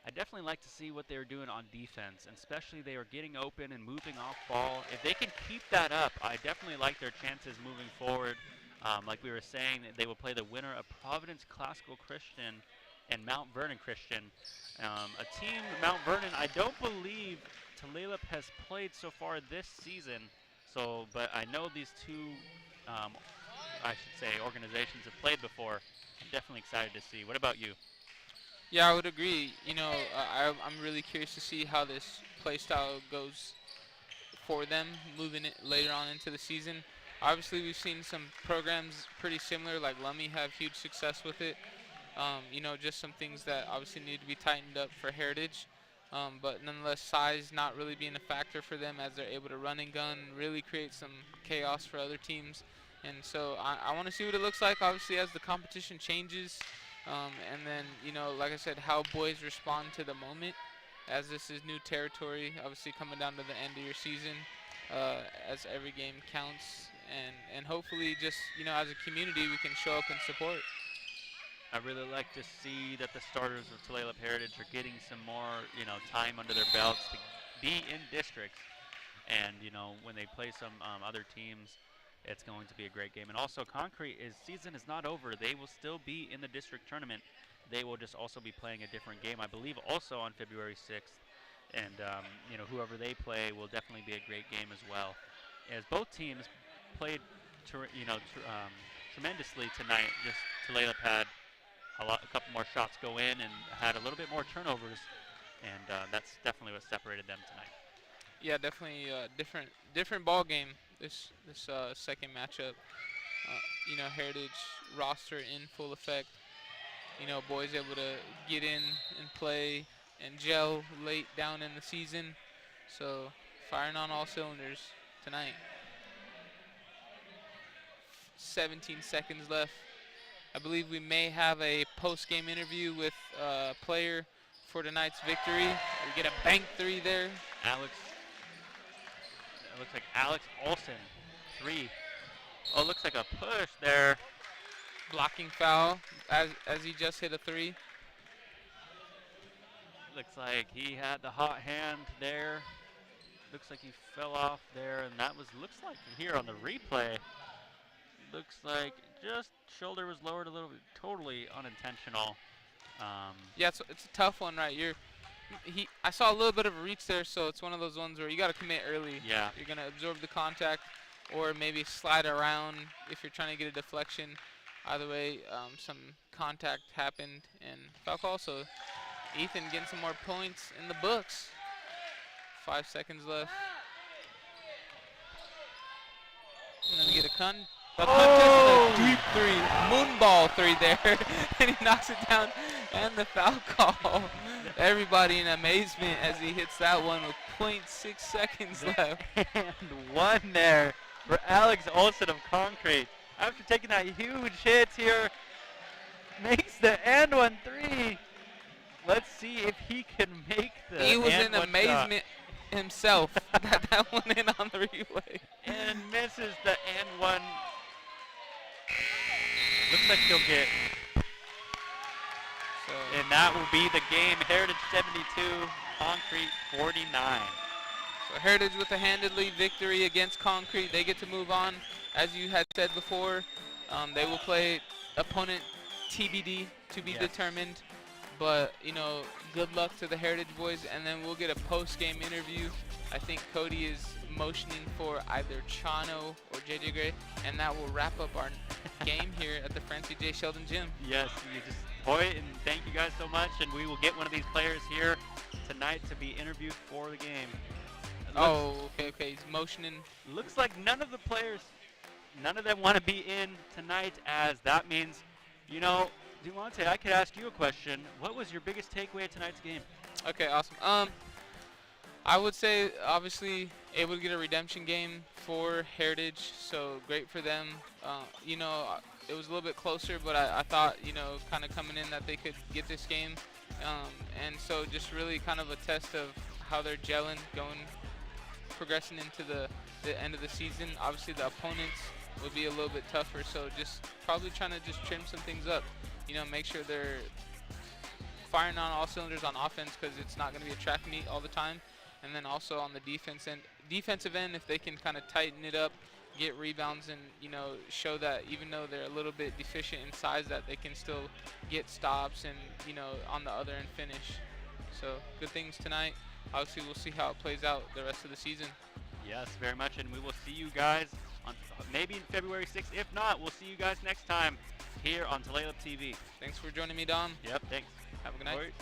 I definitely like to see what they're doing on defense, and especially they are getting open and moving off ball. If they can keep that up, I definitely like their chances moving forward. Like we were saying, they will play the winner of Providence Classical Christian and Mount Vernon Christian. A team, Mount Vernon, I don't believe Tulalip has played so far this season. So, but I know these two, I should say, organizations have played before. I'm definitely excited to see. What about you? Yeah, I would agree. You know, I'm really curious to see how this play style goes for them moving it later on into the season. Obviously, we've seen some programs pretty similar, like Lummi have huge success with it. You know, just some things that obviously need to be tightened up for Heritage. But nonetheless, size not really being a factor for them as they're able to run and gun, really create some chaos for other teams. And so I want to see what it looks like, obviously, as the competition changes. And then, you know, like I said, how boys respond to the moment, as this is new territory, obviously coming down to the end of your season, as every game counts. And hopefully just, you know, as a community, we can show up and support. I really like to see that the starters of Tulalip Heritage are getting some more, you know, time under their belts to be in districts. And, you know, when they play some other teams, it's going to be a great game. And also, Concrete, season is not over. They will still be in the district tournament. They will just also be playing a different game, I believe, also on February 6th. And, you know, whoever they play will definitely be a great game as well. As both teams played, tremendously tonight. Just Tulalip had a couple more shots go in and had a little bit more turnovers. And that's definitely what separated them tonight. Yeah, definitely different ball game this second matchup. You know, Heritage roster in full effect. You know, boys able to get in and play and gel late down in the season. So firing on all cylinders tonight. 17 seconds left. I believe we may have a post-game interview with a player for tonight's victory. We get a bank three there. It looks like Alex Olson, 3. Oh, it looks like a push there. Blocking foul as he just hit a 3. Looks like he had the hot hand there. Looks like he fell off there, and that looks like here on the replay. Looks like just shoulder was lowered a little bit, totally unintentional. Yeah, it's a tough one, right? I saw a little bit of a reach there, so it's one of those ones where you got to commit early. Yeah. You're going to absorb the contact or maybe slide around if you're trying to get a deflection. Either way, some contact happened, and foul call. So Ethan getting some more points in the books. 5 seconds left. And then we get a contest and a deep 3. Moonball 3 there. And he knocks it down. And the foul call. Everybody in amazement as he hits that one with 0.6 seconds left. And 1 there for Alex Olson of Concrete. After taking that huge hit here, makes the and 1 3. Let's see if he can make the He was in and amazement himself that went in on the replay. And misses the and 1. Looks like he'll get. And that will be the game. Heritage 72, Concrete 49. So Heritage with a handedly victory against Concrete. They get to move on. As you had said before, they will play opponent TBD, to be determined. But, you know, good luck to the Heritage boys. And then we'll get a post-game interview. I think Cody is motioning for either Chano or JJ Gray. And that will wrap up our game here at the Francy Sheldon gym. Yes, you just point and thank you guys so much. And we will get one of these players here tonight to be interviewed for the game. Okay, he's motioning. Looks like none of them want to be in tonight, as that means, you know, Dumonte, I could ask you a question. What was your biggest takeaway of tonight's game? Okay, awesome. I would say, obviously, able to get a redemption game for Heritage, so great for them. You know, it was a little bit closer, but I thought, you know, kind of coming in that they could get this game. And so just really kind of a test of how they're gelling, progressing into the end of the season. Obviously, the opponents would be a little bit tougher, so just probably trying to just trim some things up. You know, make sure they're firing on all cylinders on offense, because it's not going to be a track meet all the time. And then also on the defensive end, if they can kind of tighten it up, get rebounds, and, you know, show that even though they're a little bit deficient in size, that they can still get stops and, you know, on the other end finish. So good things tonight. Obviously, we'll see how it plays out the rest of the season. Yes, very much, and we will see you guys on maybe in February 6th. If not, we'll see you guys next time here on Tulalip TV. Thanks for joining me, Dom. Yep, thanks. Have a good night. All right.